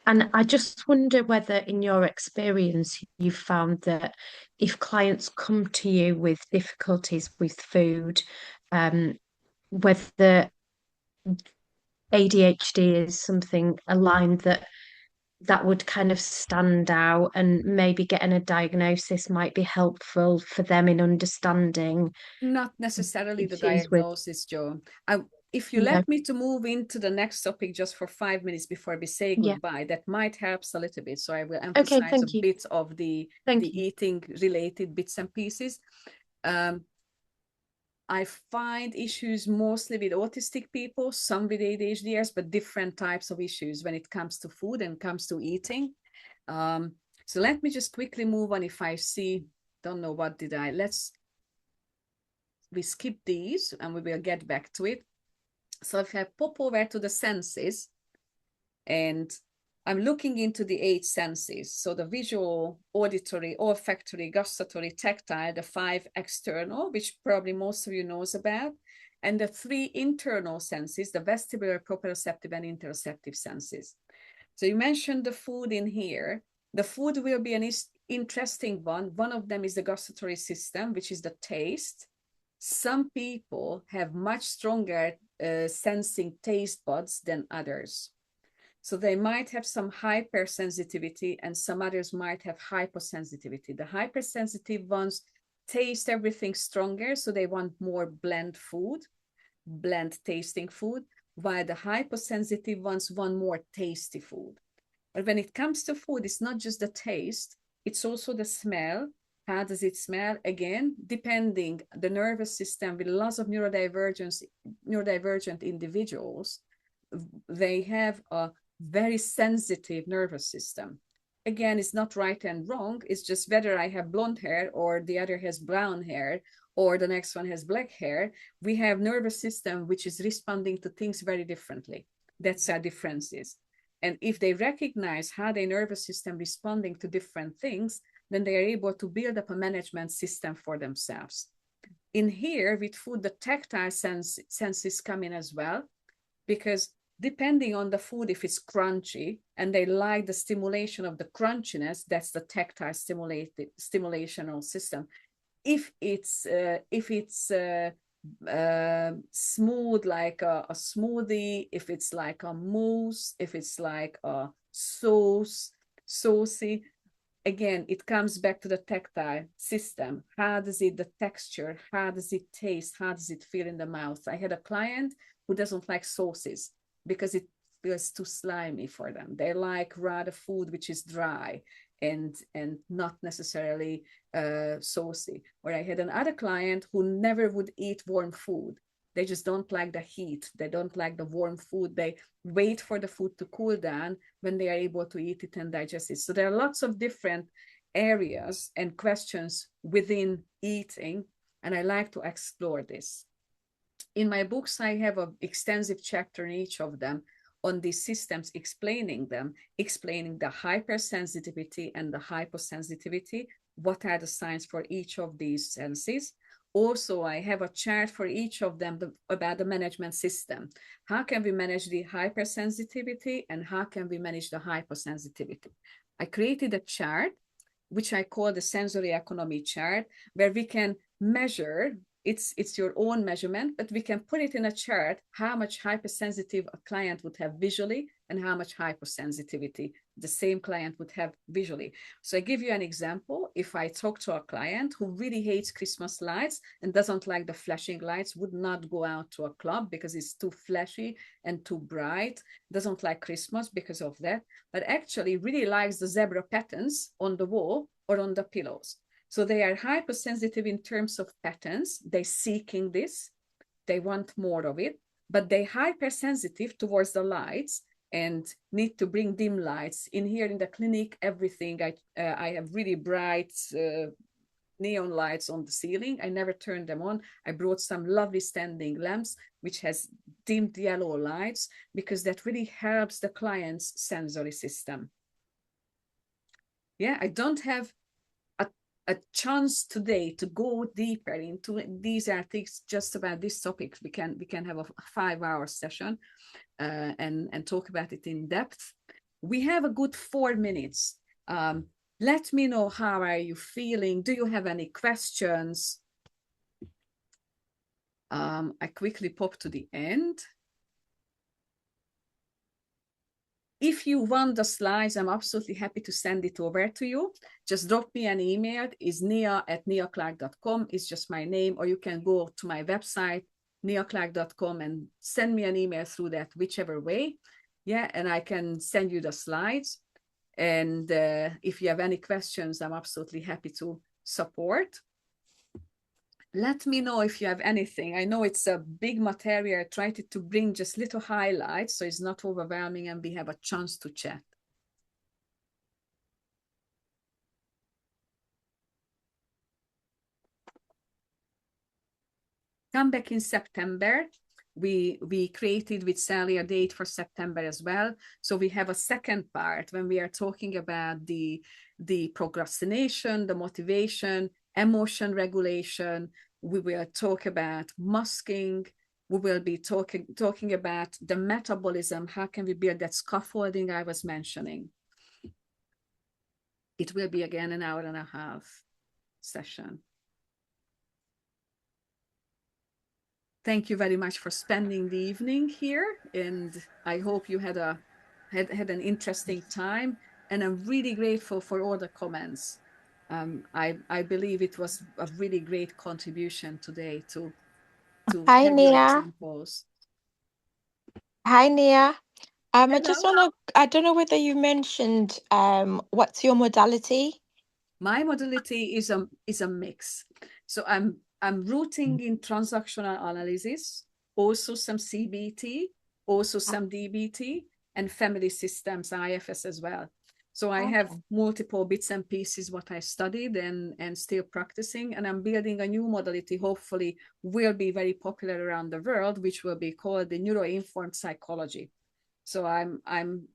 And I just wonder whether, in your experience, you've found that if clients come to you with difficulties with food, whether ADHD is something aligned that would kind of stand out, and maybe getting a diagnosis might be helpful for them in understanding. Not necessarily the diagnosis, Jo. If you let me to move into the next topic just for 5 minutes before we say goodbye, that might help a little bit. So I will emphasize a bit of the eating related bits and pieces. I find issues mostly with autistic people, some with ADHDers, but different types of issues when it comes to food and comes to eating. So let me just quickly move on. If I see, don't know what did I, we skip these and we will get back to it. So if I pop over to the senses, and I'm looking into the 8 senses. So the visual, auditory, olfactory, gustatory, tactile, the 5 external, which probably most of you knows about, and the 3 internal senses, the vestibular, proprioceptive, and interoceptive senses. So you mentioned the food in here. The food will be an interesting one. One of them is the gustatory system, which is the taste. Some people have much stronger sensing taste buds than others. So they might have some hypersensitivity and some others might have hypersensitivity. The hypersensitive ones taste everything stronger, so they want more bland food, bland tasting food, while the hypersensitive ones want more tasty food. But when it comes to food, it's not just the taste, it's also the smell. How does it smell? Again, depending the nervous system with lots of neurodivergent individuals, they have a very sensitive nervous system. Again, it's not right and wrong. It's just whether I have blonde hair or the other has brown hair or the next one has black hair. We have nervous system which is responding to things very differently. That's our differences. And if they recognize how their nervous system responding to different things, then they are able to build up a management system for themselves. In here, with food, the tactile senses come in as well, because depending on the food, if it's crunchy and they like the stimulation of the crunchiness, that's the tactile stimulational system. If it's smooth like a smoothie, if it's like a mousse, if it's like a saucy, again, it comes back to the tactile system. How does it, the texture, how does it taste, how does it feel in the mouth? I had a client who doesn't like sauces because it feels too slimy for them. They like rather food which is dry and not necessarily saucy. Or I had another client who never would eat warm food. They just don't like the heat. They don't like the warm food. They wait for the food to cool down when they are able to eat it and digest it. So there are lots of different areas and questions within eating, and I like to explore this. In my books, I have an extensive chapter in each of them on these systems, explaining them, explaining the hypersensitivity and the hyposensitivity, what are the signs for each of these senses. Also, I have a chart for each of them about the management system. How can we manage the hypersensitivity and how can we manage the hyposensitivity? I created a chart, which I call the sensory economy chart, where we can measure, it's your own measurement, but we can put it in a chart how much hypersensitive a client would have visually and how much hypersensitivity the same client would have visually. So I give you an example. If I talk to a client who really hates Christmas lights and doesn't like the flashing lights, would not go out to a club because it's too flashy and too bright, doesn't like Christmas because of that, but actually really likes the zebra patterns on the wall or on the pillows. So they are hypersensitive in terms of patterns. They're seeking this. They want more of it, but they're hypersensitive towards the lights and need to bring dim lights. In here in the clinic, everything, I have really bright neon lights on the ceiling. I never turned them on. I brought some lovely standing lamps, which has dimmed yellow lights, because that really helps the client's sensory system. Yeah, I don't have a chance today to go deeper into these things just about this topic. We can have a 5-hour session and talk about it in depth. We have a good 4 minutes. Let me know, how are you feeling? Do you have any questions? I quickly pop to the end. If you want the slides, I'm absolutely happy to send it over to you. Just drop me an email. It's nia@niaclark.com. It's just my name, or you can go to my website, niaclark.com, and send me an email through that, whichever way. Yeah, and I can send you the slides. And if you have any questions, I'm absolutely happy to support. Let me know if you have anything. I know it's a big material. I tried to bring just little highlights so it's not overwhelming and we have a chance to chat. Come back in September. We created with Sally a date for September as well. So we have a second part when we are talking about the procrastination, the motivation, emotion regulation. We will talk about masking. We will be talking about the metabolism. How can we build that scaffolding I was mentioning? It will be again an 1.5 hour session. Thank you very much for spending the evening here, and I hope you had an interesting time. And I'm really grateful for all the comments. I believe it was a really great contribution today to Hi, have your examples. Hi, Nia. I Hello. just want to, I don't know whether you mentioned what's your modality? My modality is a mix. So I'm rooting in transactional analysis, also some CBT, also some DBT, and family systems, IFS as well. So I have multiple bits and pieces what I studied and still practicing, and I'm building a new modality, hopefully will be very popular around the world, which will be called the neuroinformed psychology. So I'm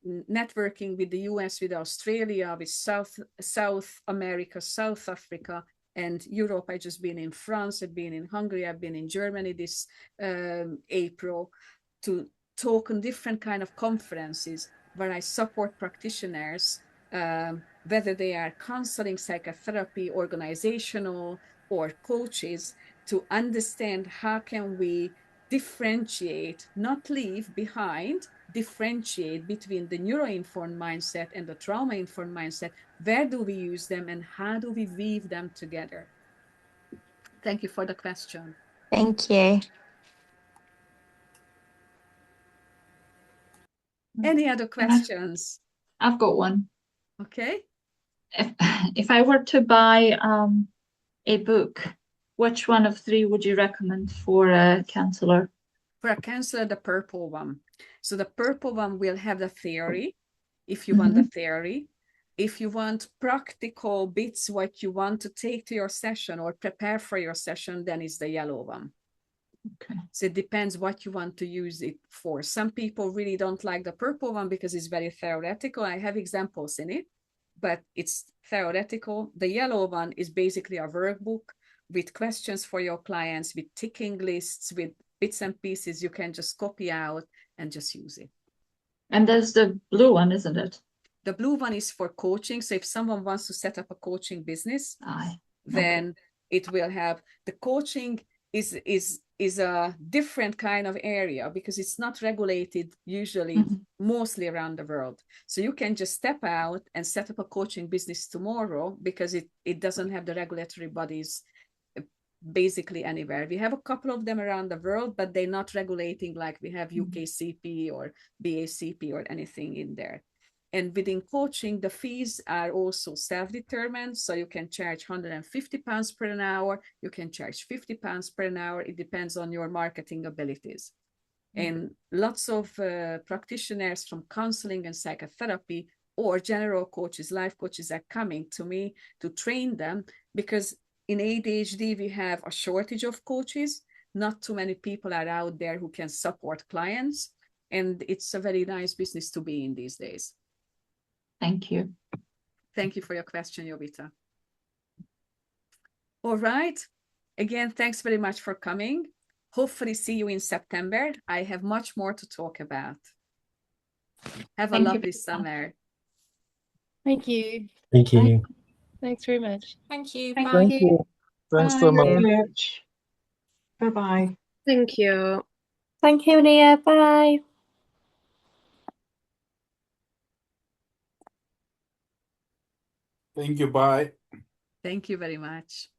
networking with the US, with Australia, with South America, South Africa, and Europe. I've just been in France, I've been in Hungary, I've been in Germany this April to talk on different kind of conferences where I support practitioners, whether they are counseling, psychotherapy, organizational, or coaches, to understand how can we differentiate, not leave behind, differentiate between the neuro-informed mindset and the trauma-informed mindset. Where do we use them and how do we weave them together? Thank you for the question. Thank you. Any other questions? I've got one. Okay. If I were to buy a book, which one of 3 would you recommend for a counselor? For a counselor, the purple one. So the purple one will have the theory, if you want the theory. If you want practical bits, what you want to take to your session or prepare for your session, then it's the yellow one. Okay. So it depends what you want to use it for. Some people really don't like the purple one because it's very theoretical. I have examples in it, but it's theoretical. The yellow one is basically a workbook with questions for your clients, with ticking lists, with bits and pieces you can just copy out and just use it. And there's the blue one, isn't it? The blue one is for coaching. So if someone wants to set up a coaching business, then it will have the coaching is a different kind of area because it's not regulated usually, mostly around the world. So you can just step out and set up a coaching business tomorrow because it doesn't have the regulatory bodies basically anywhere. We have a couple of them around the world, but they're not regulating like we have UKCP or BACP or anything in there. And within coaching, the fees are also self-determined. So you can charge £150 per an hour. You can charge £50 per an hour. It depends on your marketing abilities. And lots of practitioners from counseling and psychotherapy or general coaches, life coaches are coming to me to train them because in ADHD, we have a shortage of coaches. Not too many people are out there who can support clients. And it's a very nice business to be in these days. Thank you. Thank you for your question, Jovita. All right. Again, thanks very much for coming. Hopefully see you in September. I have much more to talk about. Have a lovely summer. Thank you. Thank you. Thanks very much. Thank you. Thank Bye. you. Thanks so much. Bye-bye. Thank you. Thank you, Nia. Bye. Thank you. Bye. Thank you very much.